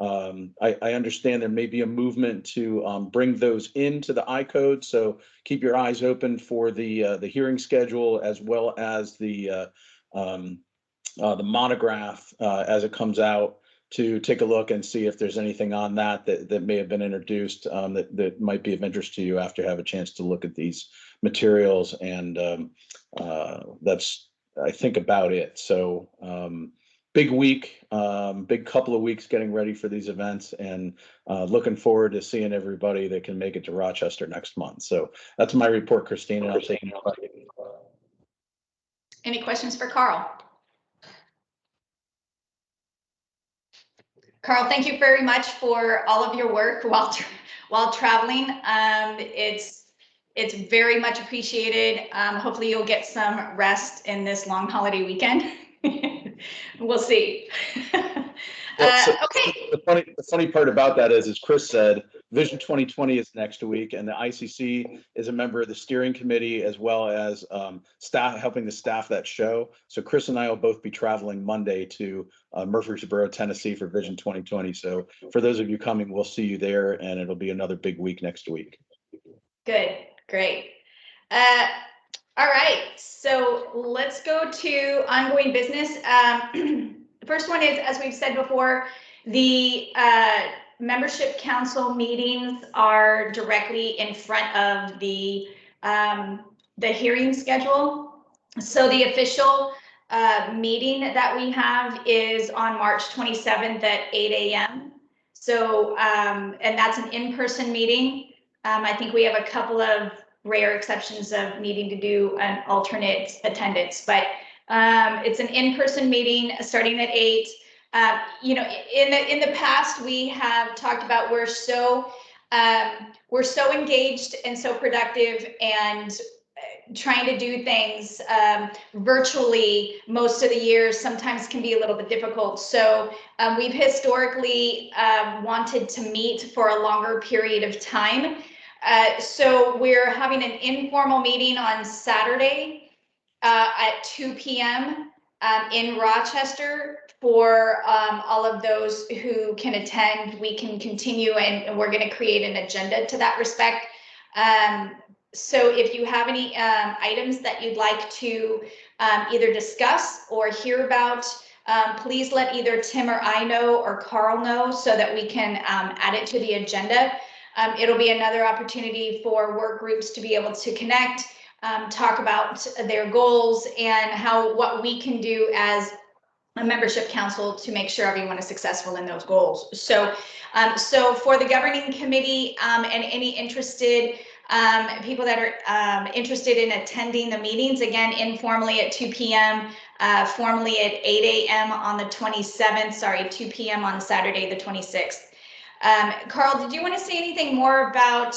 I understand there may be a movement to bring those into the I-code. So keep your eyes open for the hearing schedule, as well as the monograph as it comes out, to take a look and see if there's anything on that may have been introduced that might be of interest to you after you have a chance to look at these materials. And that's, I think, about it. So big week, big couple of weeks getting ready for these events, and looking forward to seeing everybody that can make it to Rochester next month. So that's my report, Christine, and I'll take any questions. Any questions for Carl? Carl, thank you very much for all of your work while traveling. It's very much appreciated. Hopefully you'll get some rest in this long holiday weekend. We'll see. Okay. The funny part about that is, as Chris said, Vision 2020 is next week, and the ICC is a member of the steering committee, as well as helping to staff that show. So Chris and I will both be traveling Monday to Murfreesboro, Tennessee for Vision 2020. So for those of you coming, we'll see you there, and it'll be another big week next week. Good, great. All right, so let's go to ongoing business. The first one is, as we've said before, the membership council meetings are directly in front of the the hearing schedule. So the official meeting that we have is on March 27th at 8 a.m. So, and that's an in-person meeting. I think we have a couple of rare exceptions of needing to do an alternate attendance, but it's an in-person meeting starting at 8. You know, in the past, we have talked about we're so engaged and so productive and trying to do things virtually most of the year sometimes can be a little bit difficult. So we've historically wanted to meet for a longer period of time. So we're having an informal meeting on Saturday at 2 p.m. In Rochester for all of those who can attend. We can continue, and we're going to create an agenda to that respect. So if you have any items that you'd like to either discuss or hear about, please let either Tim or I know or Carl know so that we can add it to the agenda. It'll be another opportunity for work groups to be able to connect, talk about their goals and what we can do as a membership council to make sure everyone is successful in those goals. So, so for the governing committee and any interested people that are interested in attending the meetings, again, informally at 2 p.m., formally at 8 a.m. on the 27th, sorry, 2 p.m. on Saturday, the 26th. Carl, did you want to say anything more about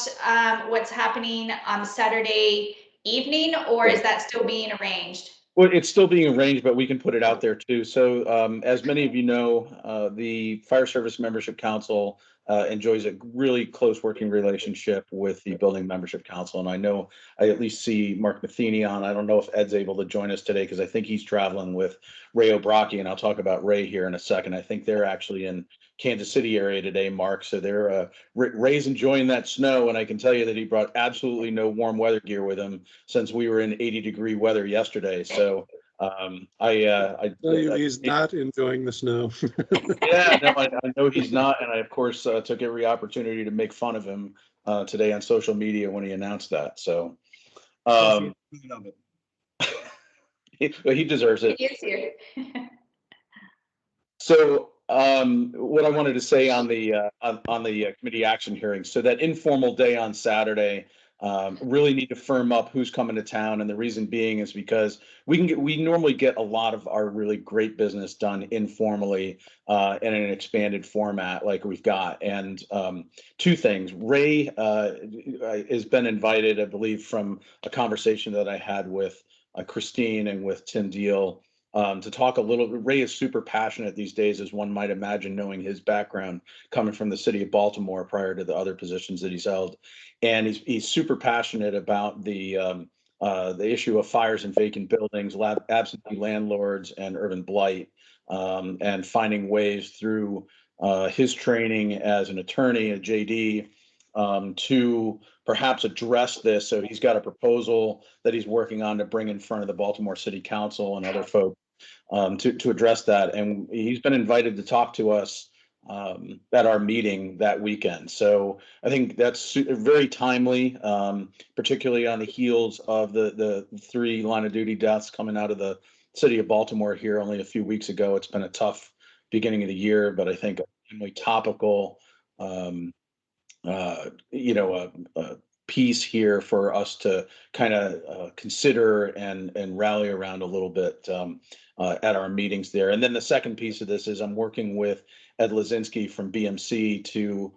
what's happening on Saturday evening, or is that still being arranged? Well, it's still being arranged, but we can put it out there too. So as many of you know, the Fire Service Membership Council enjoys a really close working relationship with the Building Membership Council. And I know I at least see Mark Matheny on. I don't know if Ed's able to join us today because I think he's traveling with Ray O'Brockie, and I'll talk about Ray here in a second. I think they're actually in Kansas City area today, Mark. So they're Ray's enjoying that snow, and I can tell you that he brought absolutely no warm weather gear with him since we were in 80-degree weather yesterday. So I tell you, he's not enjoying the snow. Yeah, no, I know he's not, and I of course took every opportunity to make fun of him today on social media when he announced that. So he deserves it. He is here. So what I wanted to say on the committee action hearing, so that informal day on Saturday, really need to firm up who's coming to town, and the reason being is because we normally get a lot of our really great business done informally in an expanded format like we've got. And two things: Ray has been invited, I believe, from a conversation that I had with Christine and with Tim Deal. To talk a little. Ray is super passionate these days, as one might imagine, knowing his background coming from the city of Baltimore prior to the other positions that he's held, and he's super passionate about the issue of fires and vacant buildings, absentee landlords, and urban blight, and finding ways through his training as an attorney, a JD, to perhaps address this. So he's got a proposal that he's working on to bring in front of the Baltimore City Council and other folks to address that. And he's been invited to talk to us at our meeting that weekend. So I think that's very timely, particularly on the heels of the 3 line of duty deaths coming out of the city of Baltimore here only a few weeks ago. It's been a tough beginning of the year, but I think a really topical a piece here for us to kind of consider and rally around a little bit at our meetings there. And then the second piece of this is I'm working with Ed Lazinski from BMC to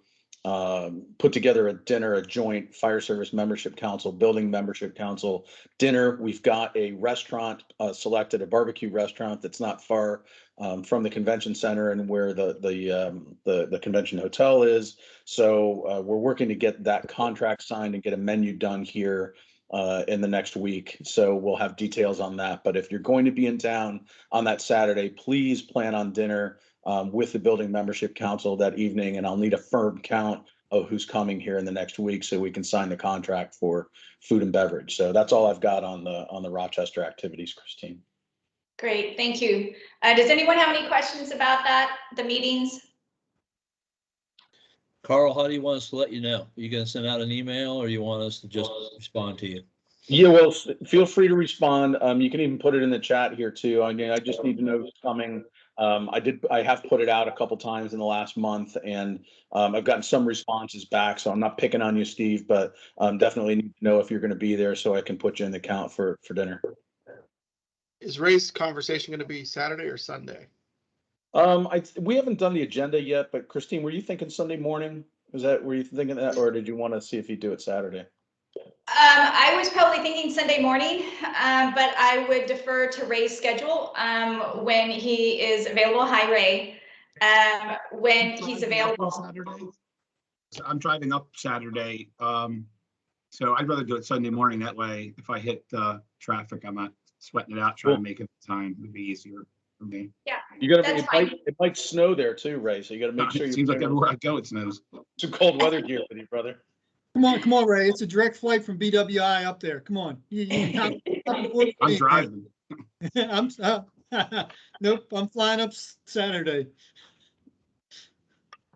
put together a dinner, a joint Fire Service Membership Council, Building Membership Council dinner. We've got a restaurant selected, a barbecue restaurant that's not far from the convention center and where the convention hotel is. So we're working to get that contract signed and get a menu done here in the next week. So we'll have details on that. But if you're going to be in town on that Saturday, please plan on dinner with the Building Membership Council that evening, and I'll need a firm count of who's coming here in the next week so we can sign the contract for food and beverage. So that's all I've got on the Rochester activities, Christine. Great, thank you. Does anyone have any questions about that, the meetings? Carl, how do you want us to let you know? Are you going to send out an email, or you want us to just respond to you? Yeah, well, feel free to respond. You can even put it in the chat here too. I mean, I just need to know who's coming. I have put it out a couple times in the last month, and I've gotten some responses back. So I'm not picking on you, Steve, but definitely need to know if you're going to be there so I can put you in the count for dinner. Is Ray's conversation going to be Saturday or Sunday? We haven't done the agenda yet, but Christine, were you thinking Sunday morning? Were you thinking that, or did you want to see if you do it Saturday? I was probably thinking Sunday morning, but I would defer to Ray's schedule when he is available. Hi, Ray. When he's available. Saturday. I'm driving up Saturday, so I'd rather do it Sunday morning. That way, if I hit traffic, I'm not sweating it out trying to make it time. It'd be easier for me. Yeah, You gotta. that's It fine. might snow there too, Ray. So you got to make sure It you. seems like everywhere I go, it snows. Some cold weather gear with you, brother. Come on, Ray. It's a direct flight from BWI up there. Come on. I'm driving. Nope, I'm flying up Saturday.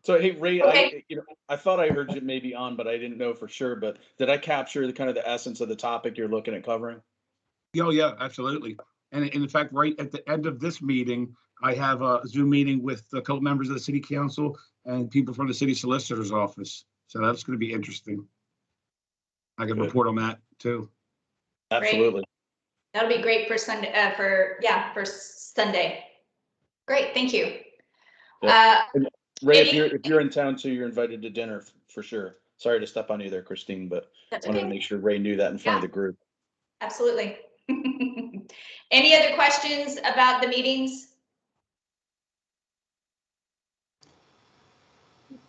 So hey, Ray, Okay. I thought I heard you maybe on, but I didn't know for sure. But did I capture the kind of the essence of the topic you're looking at covering? Oh, yeah, absolutely. And in fact, right at the end of this meeting, I have a Zoom meeting with a couple members of the city council and people from the city solicitor's office. So that's going to be interesting. I can report on that too. Absolutely. That'll be great for Sunday. For Sunday. Great, thank you. Yeah. Ray, Any- if you're in town too, you're invited to dinner for sure. Sorry to step on you there, Christine, but That's wanted okay. to make sure Ray knew that in front of the group. Absolutely. Any other questions about the meetings?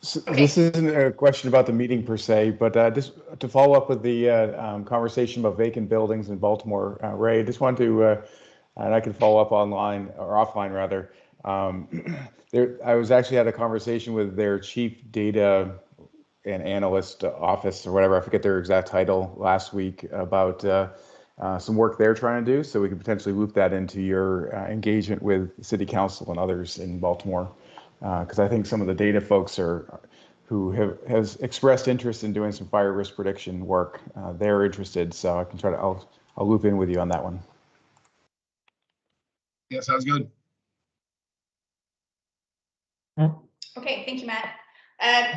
So Okay. this isn't a question about the meeting per se, but just to follow up with the conversation about vacant buildings in Baltimore, Ray, just wanted to, and I can follow up online or offline rather. I was actually had a conversation with their chief data and analyst office or whatever, I forget their exact title, last week about some work they're trying to do. So we could potentially loop that into your engagement with city council and others in Baltimore. Because I think some of the data folks who has expressed interest in doing some fire risk prediction work. They're interested, so I can try to. I'll loop in with you on that one. Yeah, sounds good. Okay, thank you, Matt.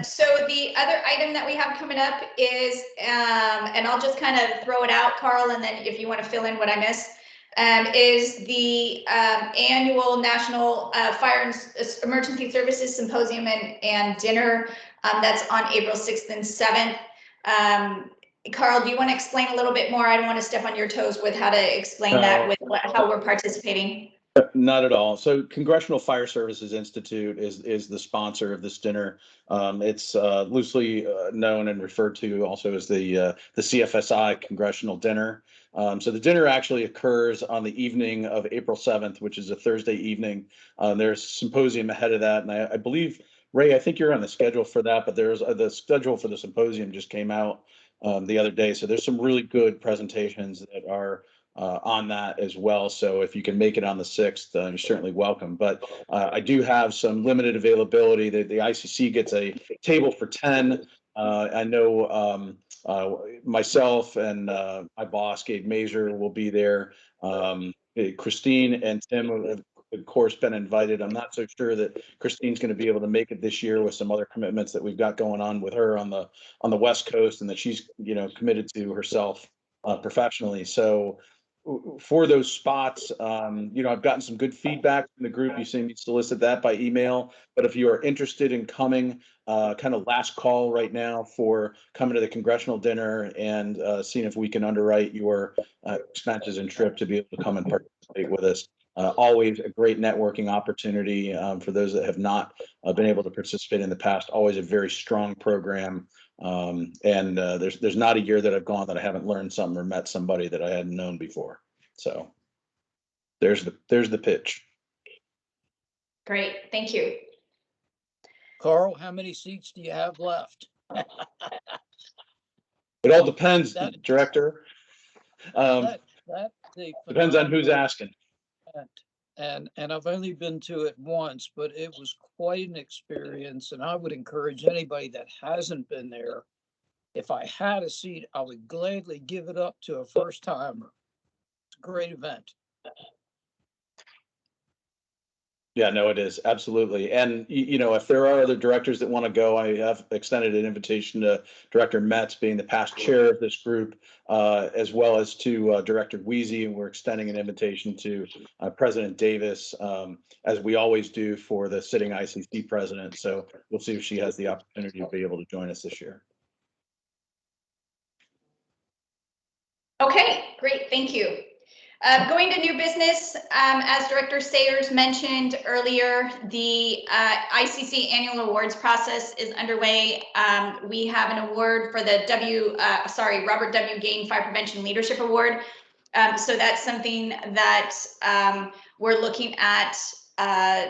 So the other item that we have coming up is, and I'll just kind of throw it out, Carl, and then if you want to fill in what I missed, is the annual National Fire and Emergency Services Symposium and Dinner that's on April 6th and 7th. Carl, do you want to explain a little bit more? I don't want to step on your toes with how to explain that with how we're participating. Not at all. So Congressional Fire Services Institute is the sponsor of this dinner. It's loosely known and referred to also as the CFSI Congressional Dinner. So the dinner actually occurs on the evening of April 7th, which is a Thursday evening. There's a symposium ahead of that, and I believe, Ray, I think you're on the schedule for that, but there's the schedule for the symposium just came out the other day. So there's some really good presentations that are on that as well. So if you can make it on the 6th, you're certainly welcome. But I do have some limited availability. The ICC gets a table for 10. I know myself and my boss, Gabe Mazur, will be there. Christine and Tim have, of course, been invited. I'm not so sure that Christine's going to be able to make it this year with some other commitments that we've got going on with her on the West Coast, and that she's committed to herself professionally. So for those spots, I've gotten some good feedback from the group. You see me solicit that by email, but if you are interested in coming, kind of last call right now for coming to the congressional dinner and seeing if we can underwrite your expenses and trip to be able to come and participate with us. Always a great networking opportunity for those that have not been able to participate in the past. Always a very strong program. And there's not a year that I've gone that I haven't learned something or met somebody that I hadn't known before. So there's the pitch. Great, thank you. Carl, how many seats do you have left? It all depends, Director. Depends on who's asking. And I've only been to it once, but it was quite an experience. And I would encourage anybody that hasn't been there if I had a seat, I would gladly give it up to a first timer. It's a great event. Yeah, no, it is absolutely. And you know, if there are other directors that want to go, I have extended an invitation to Director Metz, being the past chair of this group, as well as to Director Wheezy, and we're extending an invitation to President Davis, as we always do for the sitting ICC president. So we'll see if she has the opportunity to be able to join us this year. Okay, great, thank you. Going to new business, as Director Sayers mentioned earlier, the ICC annual awards process is underway. We have an award for the Robert W. Gain Fire Prevention Leadership Award. So that's something that we're looking at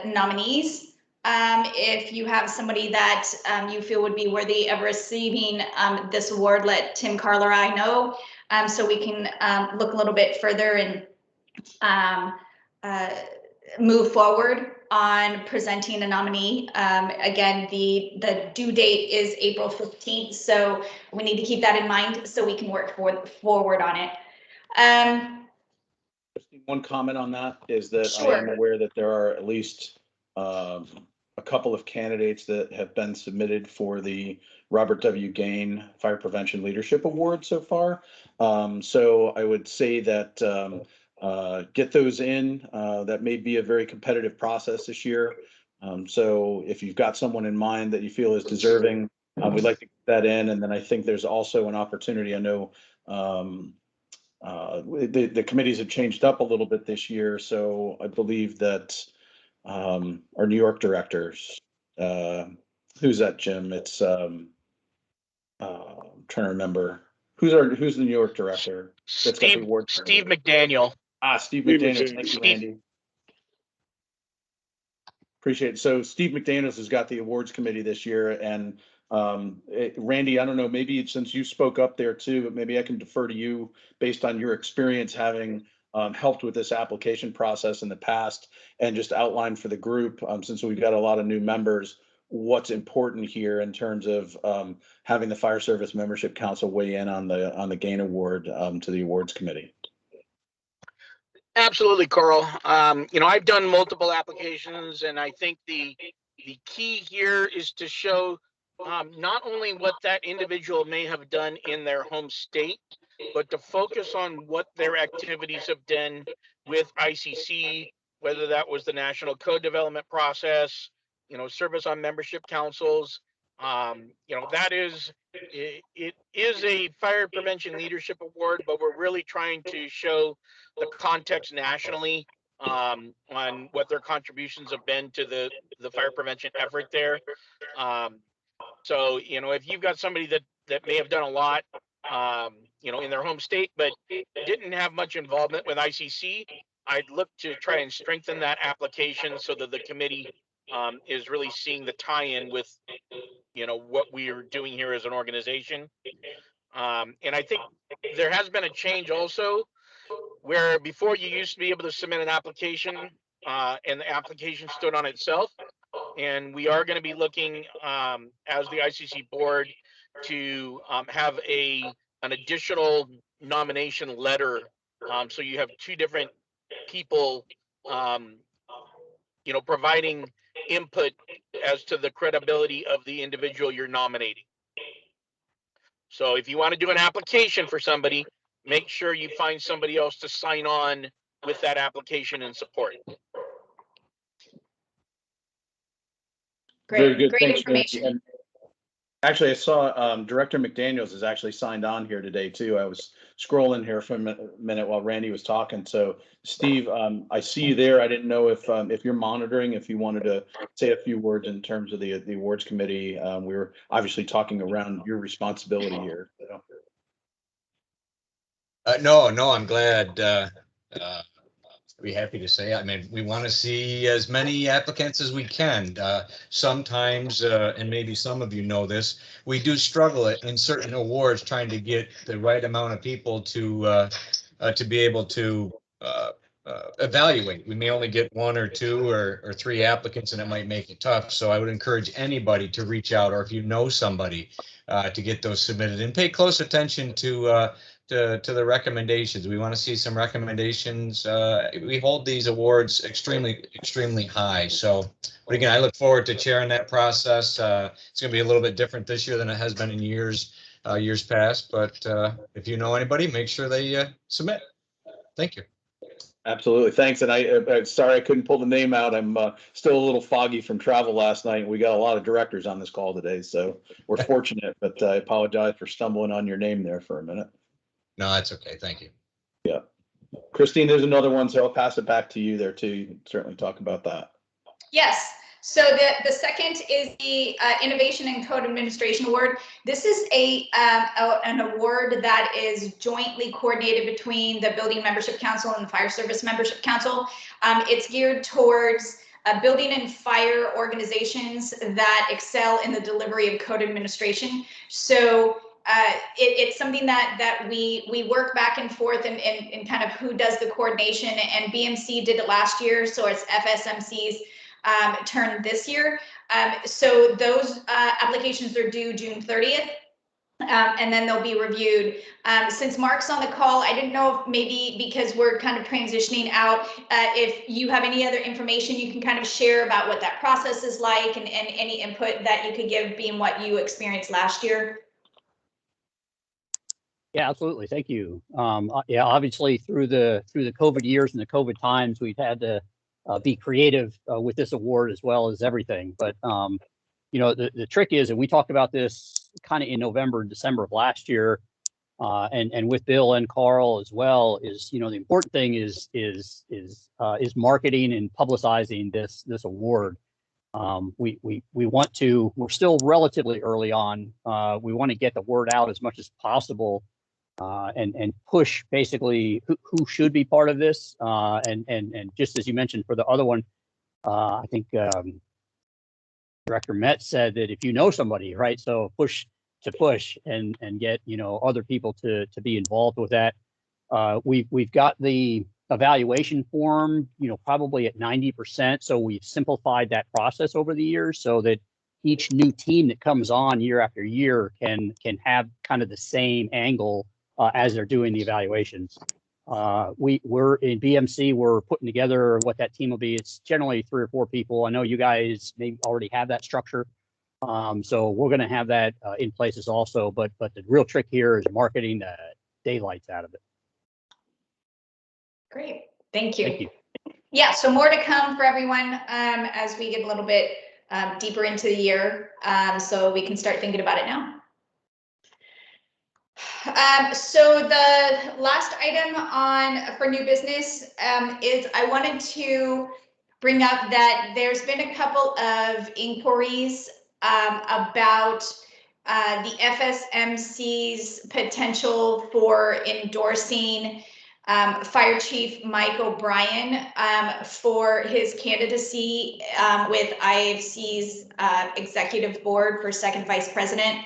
nominees. If you have somebody that you feel would be worthy of receiving this award, let Tim Carl or I know. So we can look a little bit further and move forward on presenting a nominee. Again, the due date is April 15th, so we need to keep that in mind so we can work forward on it. One comment on that is that Sure. I am aware that there are at least a couple of candidates that have been submitted for the Robert W. Gain Fire Prevention Leadership Award so far. So I would say that get those in. That may be a very competitive process this year. So if you've got someone in mind that you feel is deserving, we'd like to get that in. And then I think there's also an opportunity. I know the committees have changed up a little bit this year. So I believe that our New York directors, who's that, Jim? It's I'm trying to remember who's the New York director that's got the award. Steve McDaniel. Steve McDaniels. Thank you, Randy. Appreciate it. So Steve McDaniels has got the awards committee this year, and Randy, I don't know, maybe since you spoke up there too, but maybe I can defer to you based on your experience having helped with this application process in the past, and just outline for the group, since we've got a lot of new members, what's important here in terms of having the Fire Service Membership Council weigh in on the GAIN Award to the awards committee. Absolutely, Carl. You know, I've done multiple applications, and I think the key here is to show not only what that individual may have done in their home state, but to focus on what their activities have done with ICC, whether that was the National Code Development process, you know, service on membership councils. You know, it is a Fire Prevention Leadership Award, but we're really trying to show the context nationally on what their contributions have been to the fire prevention effort there. So, you know, if you've got somebody that may have done a lot, you know, in their home state, but didn't have much involvement with ICC, I'd look to try and strengthen that application so that the committee is really seeing the tie-in with, you know, what we are doing here as an organization. And I think there has been a change also, where before you used to be able to submit an application and the application stood on itself. And we are going to be looking as the ICC board to have an additional nomination letter. So you have two different people, you know, providing input as to the credibility of the individual you're nominating. So if you want to do an application for somebody, make sure you find somebody else to sign on with that application and support. Great, Very good. great Thanks, information. And actually, I saw Director McDaniels is actually signed on here today too. I was scrolling here for a minute while Randy was talking. So Steve, I see you there. I didn't know if you're monitoring, if you wanted to say a few words in terms of the awards committee. We were obviously talking around your responsibility here. So. No, I'm glad. Be happy to say. I mean, we want to see as many applicants as we can. Sometimes, and maybe some of you know this, we do struggle in certain awards trying to get the right amount of people to be able to evaluate. We may only get one or two or three applicants, and it might make it tough. So I would encourage anybody to reach out, or if you know somebody, to get those submitted, and pay close attention to the recommendations. We want to see some recommendations. We hold these awards extremely high. So, but again, I look forward to chairing that process. It's going to be a little bit different this year than it has been in years past. But if you know anybody, make sure they submit. Thank you. Absolutely. Thanks. And I'm sorry I couldn't pull the name out. I'm still a little foggy from travel last night. We got a lot of directors on this call today, so we're fortunate, but I apologize for stumbling on your name there for a minute. No, that's okay. Thank you. Yeah. Christine, there's another one, so I'll pass it back to you there too. You can certainly talk about that. Yes. So the second is the Innovation and Code Administration Award. This is an award that is jointly coordinated between the Building Membership Council and the Fire Service Membership Council. It's geared towards building and fire organizations that excel in the delivery of code administration. So it's something that we work back and forth and kind of who does the coordination, and BMC did it last year, so it's FSMC's turn this year. So those applications are due June 30th. And then they'll be reviewed. Since Mark's on the call, I didn't know if maybe because we're kind of transitioning out, if you have any other information you can kind of share about what that process is like, and any input that you could give being what you experienced last year. Yeah, absolutely. Thank you. Yeah, obviously through the COVID years and the COVID times, we've had to be creative with this award as well as everything. But you know, the trick is, and we talked about this kind of in November and December of last year, and with Bill and Carl as well, is, you know, the important thing is marketing and publicizing this award. We want to, we're still relatively early on. We want to get the word out as much as possible, and push basically who should be part of this. And just as you mentioned for the other one, I think Director Met said that if you know somebody, right? So push and get, you know, other people to be involved with that. We've got the evaluation form, you know, probably at 90%. So we've simplified that process over the years so that each new team that comes on year after year can have kind of the same angle as they're doing the evaluations. We're in BMC, we're putting together what that team will be. It's generally 3 or 4 people. I know you guys may already have that structure. So we're going to have that in places also, but the real trick here is marketing the daylights out of it. Great, thank you. Thank you. Yeah, so more to come for everyone as we get a little bit deeper into the year, so we can start thinking about it now. So the last item for new business is I wanted to bring up that there's been a couple of inquiries about the FSMC's potential for endorsing Fire Chief Mike O'Brien for his candidacy with IAFC's executive board for second vice president.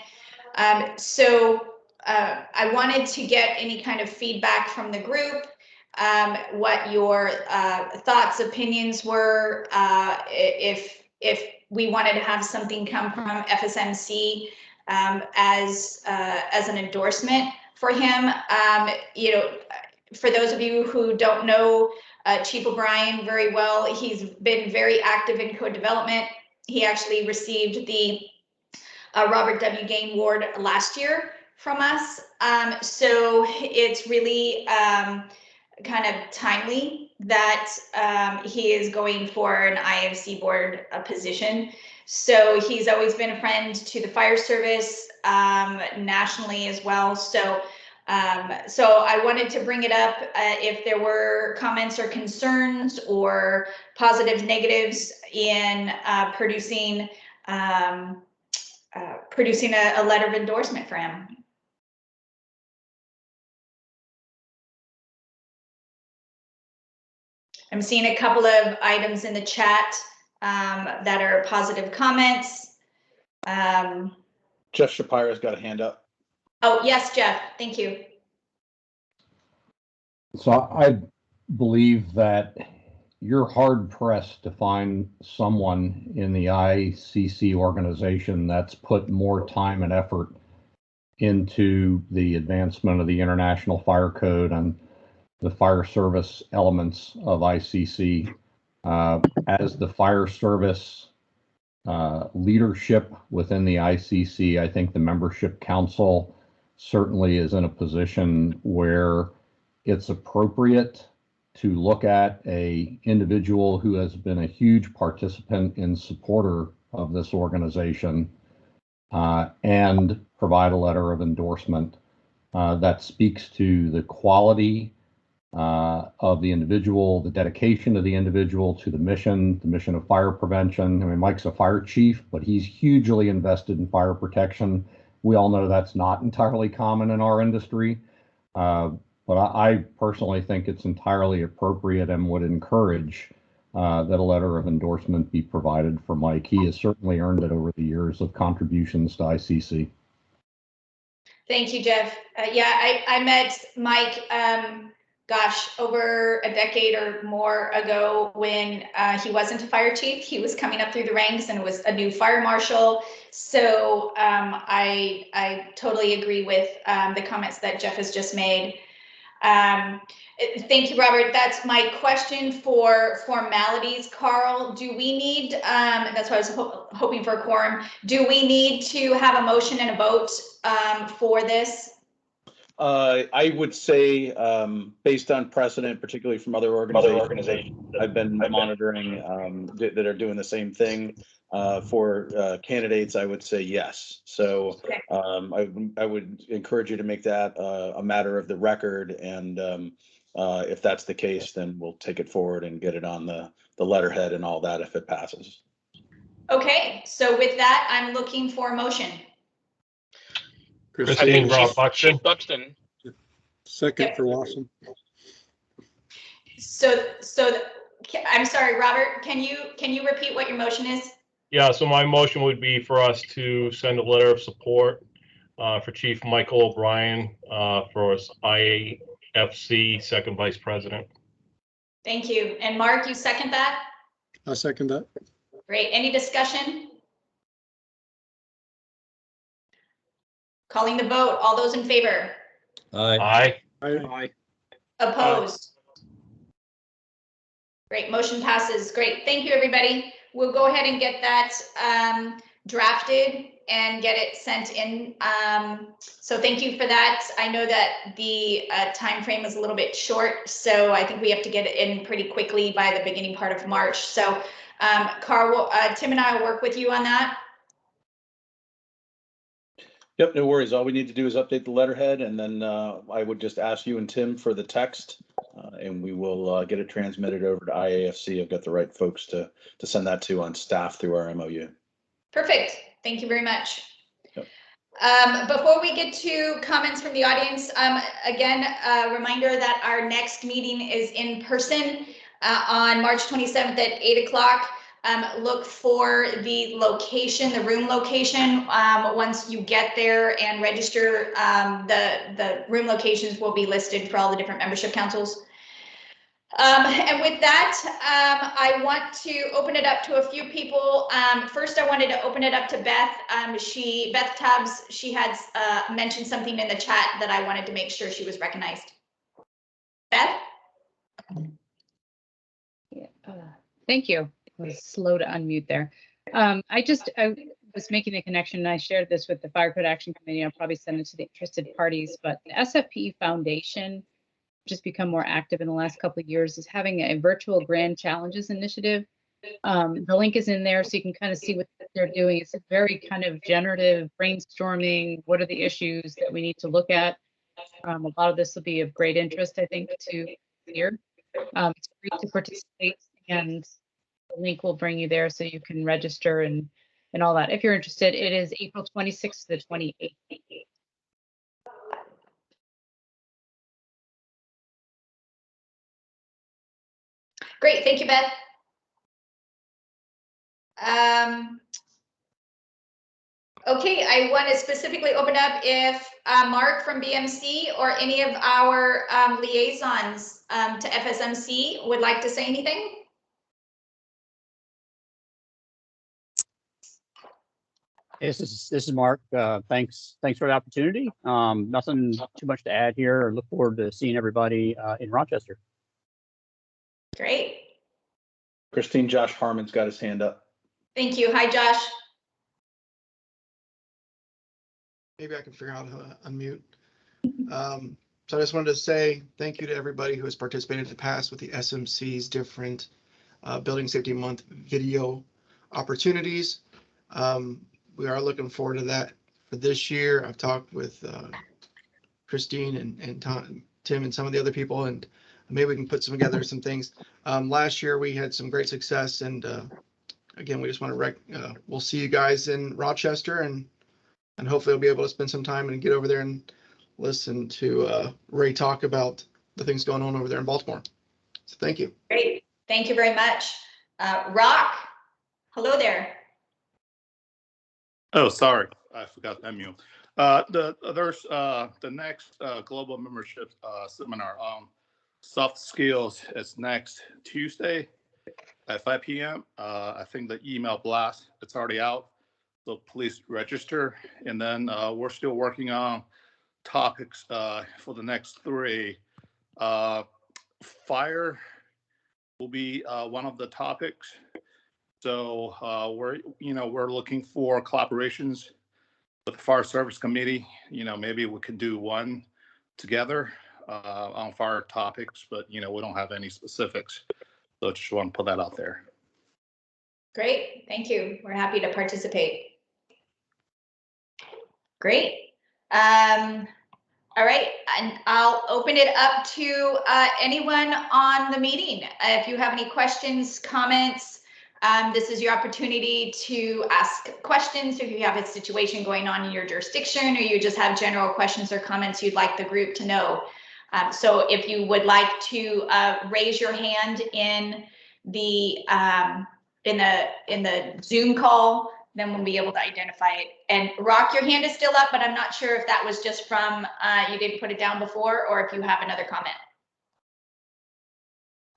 So I wanted to get any kind of feedback from the group, what your thoughts, opinions were, if we wanted to have something come from FSMC as an endorsement for him. You know, for those of you who don't know Chief O'Brien very well, he's been very active in code development. He actually received the Robert W. Gain Award last year from us. So it's really kind of timely that he is going for an IFC board position. So he's always been a friend to the fire service nationally as well. So I wanted to bring it up if there were comments or concerns or positives, negatives in producing a letter of endorsement for him. I'm seeing a couple of items in the chat that are positive comments. Jeff Shapiro's got a hand up. Oh, yes, Jeff, thank you. So believe that you're hard pressed to find someone in the ICC organization that's put more time and effort into the advancement of the International Fire Code and the fire service elements of ICC. As the fire service leadership within the ICC, I think the membership council certainly is in a position where it's appropriate to look at a individual who has been a huge participant and supporter of this organization and provide a letter of endorsement that speaks to the quality of the individual, the dedication of the individual to the mission of fire prevention. I mean, Mike's a fire chief, but he's hugely invested in fire protection. We all know that's not entirely common in our industry. But I personally think it's entirely appropriate and would encourage that a letter of endorsement be provided for Mike. He has certainly earned it over the years of contributions to ICC. Thank you, Jeff. Yeah, I met Mike, gosh, over a decade or more ago when he wasn't a fire chief. He was coming up through the ranks and was a new fire marshal. So I totally agree with the comments that Jeff has just made. Thank you, Robert. That's my question for formalities. Carl, do we need, that's why I was hoping for a quorum. Do we need to have a motion and a vote for this? I would say, based on precedent, particularly from other organizations I've been monitoring that are doing the same thing for candidates, I would say yes. So I would encourage you to make that a matter of the record. And if that's the case, then we'll take it forward and get it on the letterhead and all that if it passes. Okay, so with that, I'm looking for a motion. Christine Buxton. Second for Wassom. So I'm sorry, Robert, can you repeat what your motion is? Yeah, so my motion would be for us to send a letter of support for Chief Michael O'Brien for his IAFC second vice president. Thank you. And Mark, you second that? I second that. Great. Any discussion? Calling the vote. All those in favor? Aye. Aye. Opposed? Great. Motion passes. Great. Thank you, everybody. We'll go ahead and get that drafted and get it sent in. So thank you for that. I know that the time frame is a little bit short, so I think we have to get it in pretty quickly by the beginning part of March. So Carl, Tim and I will work with you on that. Yep, no worries. All we need to do is update the letterhead, and then I would just ask you and Tim for the text, and we will get it transmitted over to IAFC. I've got the right folks to send that to on staff through our MOU. Perfect. Thank you very much. Yep. Before we get to comments from the audience, again, a reminder that our next meeting is in person on March 27th at 8 o'clock. Look for the location, the room location. Once you get there and register, the room locations will be listed for all the different membership councils. And with that, I want to open it up to a few people. First, I wanted to open it up to Beth. Beth Tubbs, she had mentioned something in the chat that I wanted to make sure she was recognized. Beth? Yeah, thank you. I was slow to unmute there. I was making the connection, and I shared this with the Fire Code Action Committee. I'll probably send it to the interested parties, but the SFPE Foundation, just become more active in the last couple of years, is having a virtual Grand Challenges initiative. The link is in there, so you can kind of see what they're doing. It's a very kind of generative brainstorming. What are the issues that we need to look at? A lot of this will be of great interest, I think, to hear. It's free to participate, and the link will bring you there so you can register and all that. If you're interested, it is April 26th to the 28th. Great, thank you, Beth. Okay, I want to specifically open up if Mark from BMC or any of our liaisons to FSMC would like to say anything. This is Mark. Thanks for the opportunity. Nothing too much to add here. Look forward to seeing everybody in Rochester. Great. Christine, Josh Harmon's got his hand up. Thank you. Hi, Josh. Maybe I can figure out how to unmute. So I just wanted to say thank you to everybody who has participated in the past with the SMC's different Building Safety Month video opportunities. We are looking forward to that for this year. I've talked with Christine and Tim and some of the other people, and maybe we can put together some things. Last year we had some great success, and again, we just want to we'll see you guys in Rochester, and hopefully we'll be able to spend some time and get over there and listen to Ray talk about the things going on over there in Baltimore. So thank you. Great. Thank you very much. Rock, hello there. Oh, sorry, I forgot to unmute. There's the next global membership seminar on soft skills is next Tuesday at 5 p.m. I think the email blast, it's already out, so please register. And then we're still working on topics for the next 3. Fire will be one of the topics. So we're looking for collaborations with the Fire Service Committee. Maybe we could do one together on fire topics, but we don't have any specifics. So just want to put that out there. Great, thank you. We're happy to participate. Great. All right, and I'll open it up to anyone on the meeting. If you have any questions, comments, this is your opportunity to ask questions. If you have a situation going on in your jurisdiction, or you just have general questions or comments you'd like the group to know. So if you would like to raise your hand in the Zoom call, then we'll be able to identify it. And Rock, your hand is still up, but I'm not sure if that was just from you didn't put it down before, or if you have another comment.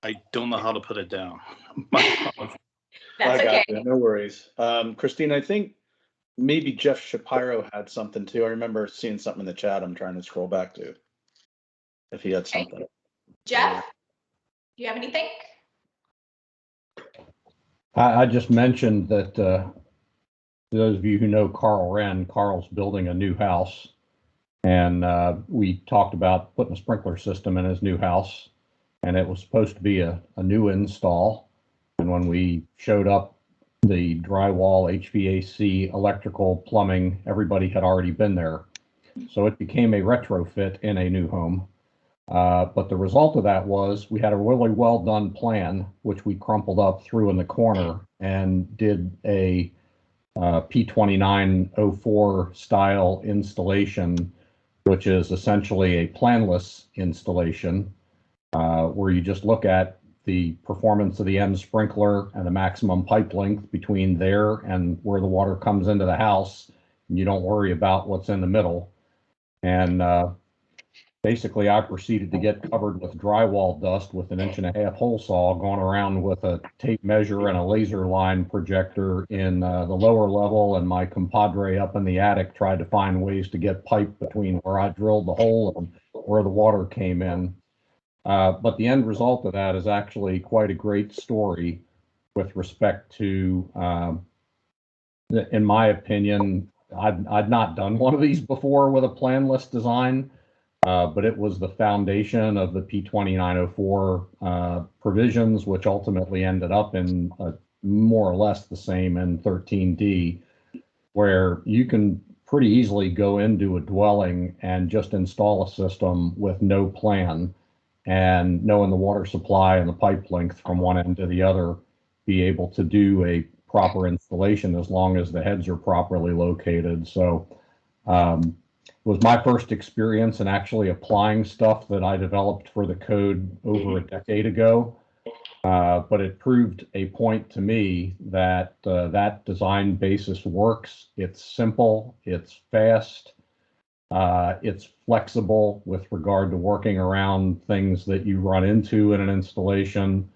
I don't know how to put it down. That's okay. No worries. Christine, I think maybe Jeff Shapiro had something too. I remember seeing something in the chat. I'm trying to scroll back to if he had something. Jeff, do you have anything? I just mentioned that those of you who know Carl Wren, Carl's building a new house, and we talked about putting a sprinkler system in his new house, and it was supposed to be a new install. And when we showed up, the drywall, HVAC, electrical, plumbing, everybody had already been there. So it became a retrofit in a new home. But the result of that was we had a really well done plan, which we crumpled up, threw in the corner, and did a P2904 style installation, which is essentially a planless installation, where you just look at the performance of the end sprinkler and the maximum pipe length between there and where the water comes into the house. And you don't worry about what's in the middle. And basically, I proceeded to get covered with drywall dust with an 1.5-inch hole saw, going around with a tape measure and a laser line projector in the lower level, and my compadre up in the attic tried to find ways to get pipe between where I drilled the hole and where the water came in. But the end result of that is actually quite a great story with respect to, in my opinion, I'd not done one of these before with a planless design. But it was the foundation of the P2904 provisions, which ultimately ended up in more or less the same in 13D, where you can pretty easily go into a dwelling and just install a system with no plan, and knowing the water supply and the pipe length from one end to the other, be able to do a proper installation as long as the heads are properly located. So it was my first experience in actually applying stuff that I developed for the code over a decade ago. But it proved a point to me that that design basis works. It's simple, it's fast, it's flexible with regard to working around things that you run into in an installation.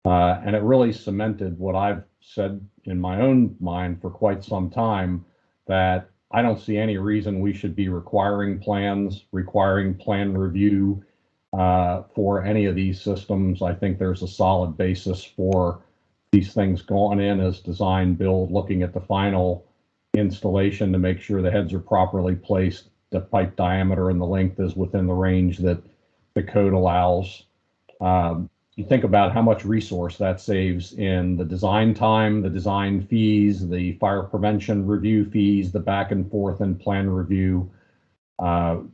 And it really cemented what I've said in my own mind for quite some time, that I don't see any reason we should be requiring plans, requiring plan review for any of these systems. I think there's a solid basis for these things going in as design build, looking at the final installation to make sure the heads are properly placed, the pipe diameter and the length is within the range that the code allows. You think about how much resource that saves in the design time, the design fees, the fire prevention review fees, the back and forth and plan review.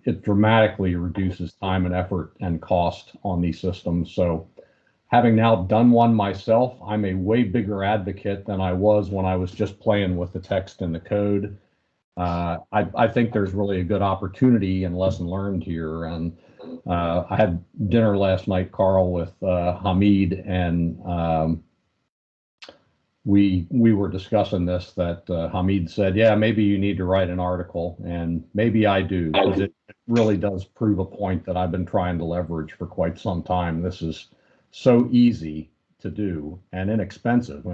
It dramatically reduces time and effort and cost on these systems. So having now done one myself, I'm a way bigger advocate than I was when I was just playing with the text and the code. I think there's really a good opportunity and lesson learned here. And I had dinner last night, Carl, with Hamid, and we were discussing this, that Hamid said, yeah, maybe you need to write an article, and maybe I do, because it really does prove a point that I've been trying to leverage for quite some time. This is so easy to do and inexpensive.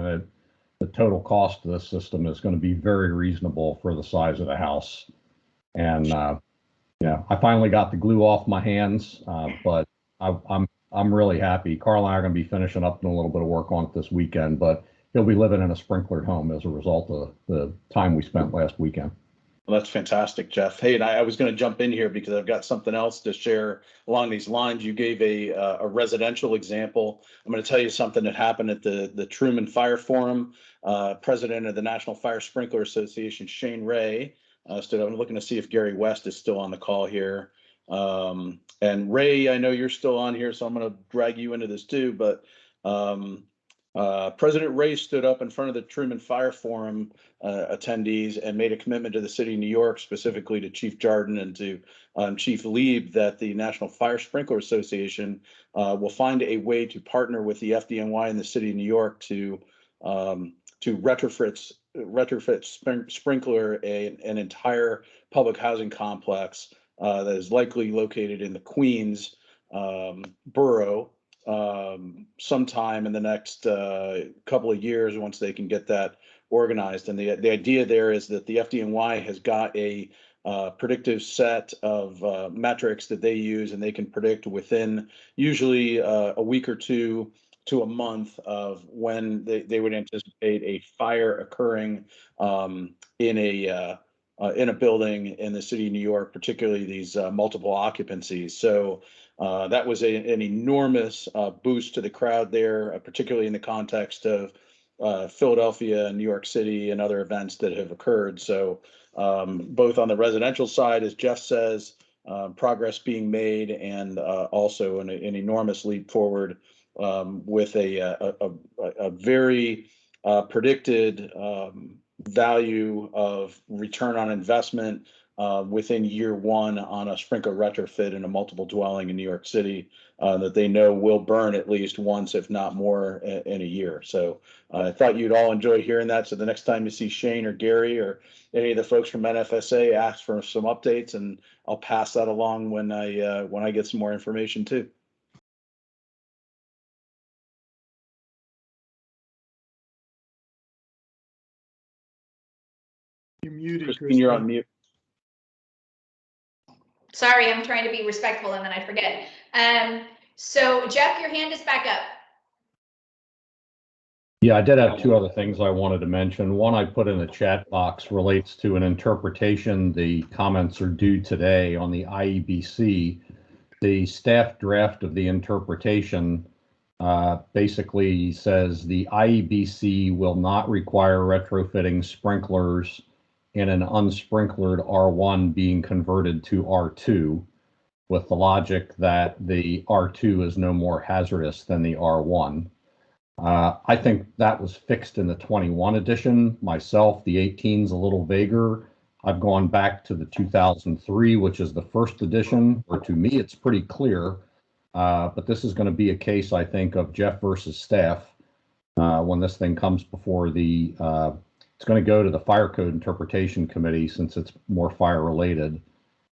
The total cost of this system is going to be very reasonable for the size of the house. And yeah, I finally got the glue off my hands, but I'm really happy. Carl and I are going to be finishing up doing a little bit of work on it this weekend, but he'll be living in a sprinklered home as a result of the time we spent last weekend. Well, that's fantastic, Jeff. Hey, and I was going to jump in here because I've got something else to share along these lines. You gave a residential example. I'm going to tell you something that happened at the Truman Fire Forum. President of the National Fire Sprinkler Association, Shane Ray, stood up. I'm looking to see if Gary West is still on the call here. And Ray, I know you're still on here, so I'm going to drag you into this too. But President Ray stood up in front of the Truman Fire Forum attendees and made a commitment to the city of New York, specifically to Chief Jarden and to Chief Lieb, that the National Fire Sprinkler Association will find a way to partner with the FDNY and the city of New York to retrofit sprinkler an entire public housing complex that is likely located in the Queens borough sometime in the next couple of years, once they can get that organized. And the idea there is that the FDNY has got a predictive set of metrics that they use, and they can predict within usually a week or two to a month of when they would anticipate a fire occurring in a building in the city of New York, particularly these multiple occupancies. So that was an enormous boost to the crowd there, particularly in the context of Philadelphia and New York City and other events that have occurred. So both on the residential side, as Jeff says, progress being made, and also an enormous leap forward with a very predicted value of return on investment within year one on a sprinkler retrofit in a multiple dwelling in New York City that they know will burn at least once, if not more, in a year. So I thought you'd all enjoy hearing that. So the next time you see Shane or Gary or any of the folks from NFSA, ask for some updates, and I'll pass that along when I get some more information too. You're muted, Christine, you're on mute. Sorry, I'm trying to be respectful and then I forget. So Jeff, your hand is back up. Yeah, I did have two other things I wanted to mention. One I put in the chat box relates to an interpretation. The comments are due today on the IEBC. The staff draft of the interpretation basically says the IEBC will not require retrofitting sprinklers in an unsprinklered R1 being converted to R2, with the logic that the R2 is no more hazardous than the R1. I think that was fixed in the 21 edition. Myself, the 18 is a little vaguer. I've gone back to the 2003, which is the first edition, where to me it's pretty clear. But this is going to be a case, I think, of Jeff versus staff when this thing comes before the, it's going to go to the Fire Code Interpretation Committee since it's more fire related.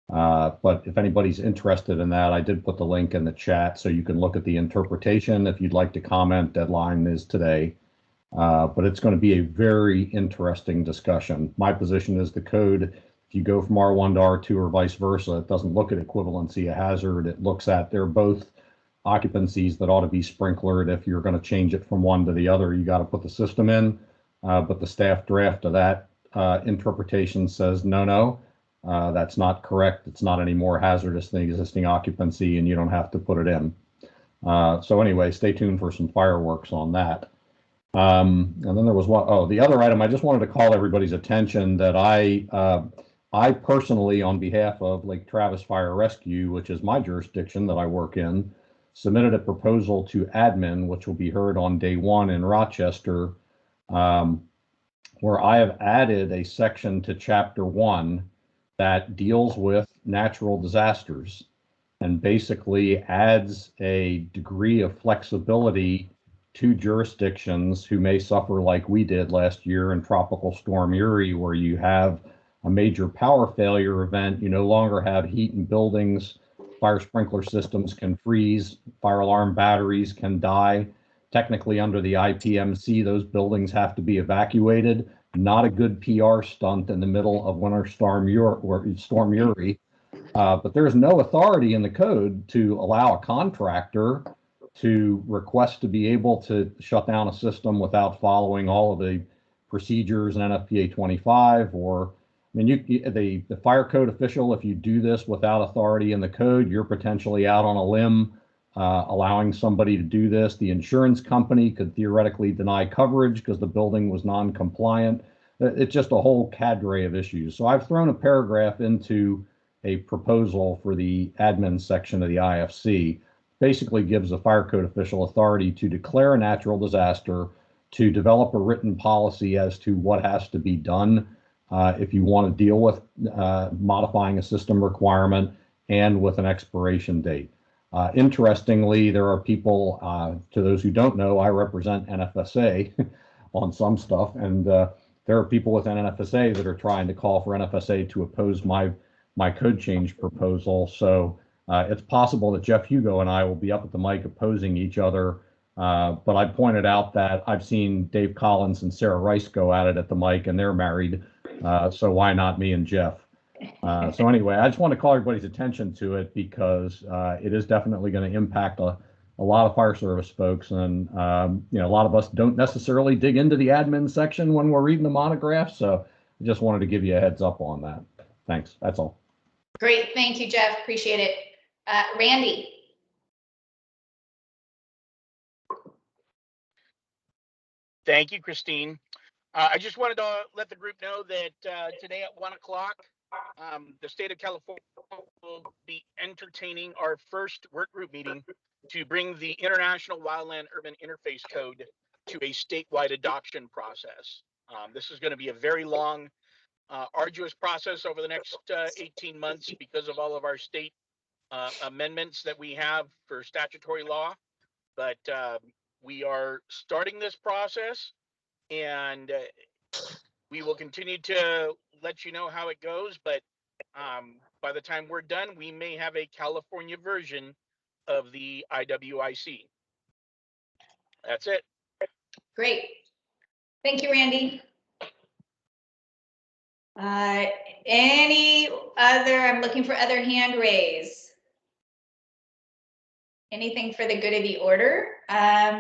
But if anybody's interested in that, I did put the link in the chat so you can look at the interpretation. If you'd like to comment, deadline is today. But it's going to be a very interesting discussion. My position is the code, if you go from R1 to R2 or vice versa, it doesn't look at equivalency of hazard. It looks at they're both occupancies that ought to be sprinklered. If you're going to change it from one to the other, you got to put the system in. But the staff draft of that interpretation says, no, that's not correct. It's not any more hazardous than existing occupancy, and you don't have to put it in. So anyway, stay tuned for some fireworks on that. And then there was the other item. I just wanted to call everybody's attention that I personally, on behalf of Lake Travis Fire Rescue, which is my jurisdiction that I work in, submitted a proposal to admin, which will be heard on day 1 in Rochester, where I have added a section to Chapter 1 that deals with natural disasters and basically adds a degree of flexibility to jurisdictions who may suffer like we did last year in Tropical Storm Uri, where you have a major power failure event. You no longer have heat in buildings. Fire sprinkler systems can freeze. Fire alarm batteries can die. Technically, under the IPMC, those buildings have to be evacuated. Not a good PR stunt in the middle of Winter Storm Uri. But there's no authority in the code to allow a contractor to request to be able to shut down a system without following all of the procedures in NFPA 25, or I mean, the fire code official, if you do this without authority in the code, you're potentially out on a limb allowing somebody to do this. The insurance company could theoretically deny coverage because the building was non-compliant. It's just a whole cadre of issues. So I've thrown a paragraph into a proposal for the admin section of the IFC. Basically gives the fire code official authority to declare a natural disaster, to develop a written policy as to what has to be done if you want to deal with modifying a system requirement and with an expiration date. Interestingly, there are people, to those who don't know, I represent NFSA on some stuff, and there are people within NFSA that are trying to call for NFSA to oppose my code change proposal. So it's possible that Jeff Hugo and I will be up at the mic opposing each other. But I pointed out that I've seen Dave Collins and Sarah Rice go at it at the mic, and they're married. So why not me and Jeff? So anyway, I just want to call everybody's attention to it because it is definitely going to impact a lot of fire service folks. And, a lot of us don't necessarily dig into the admin section when we're reading the monograph. So I just wanted to give you a heads up on that. Thanks. That's all. Great. Thank you, Jeff. Appreciate it. Randy. Thank you, Christine. I just wanted to let the group know that today at 1 o'clock, the state of California will be entertaining our first work group meeting to bring the International Wildland Urban Interface Code to a statewide adoption process. This is going to be a very long, arduous process over the next 18 months because of all of our state amendments that we have for statutory law. But we are starting this process, and we will continue to let you know how it goes. But by the time we're done, we may have a California version of the IWIC. That's it. Great. Thank you, Randy. Any other, I'm looking for other hand raise. Anything for the good of the order?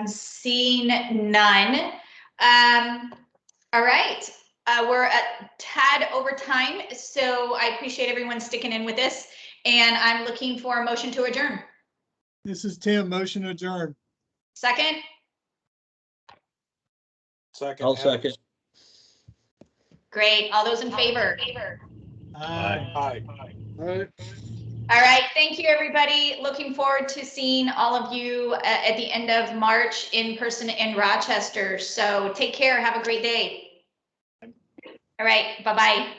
Seeing none. All right. We're a tad over time, so I appreciate everyone sticking in with this, and I'm looking for a motion to adjourn. This is Tim, motion to adjourn. Second? Second. I'll second. Great. All those in favor? Aye. Aye. All right. All right. Thank you, everybody. Looking forward to seeing all of you at the end of March in person in Rochester. So take care. Have a great day. All right. Bye-bye.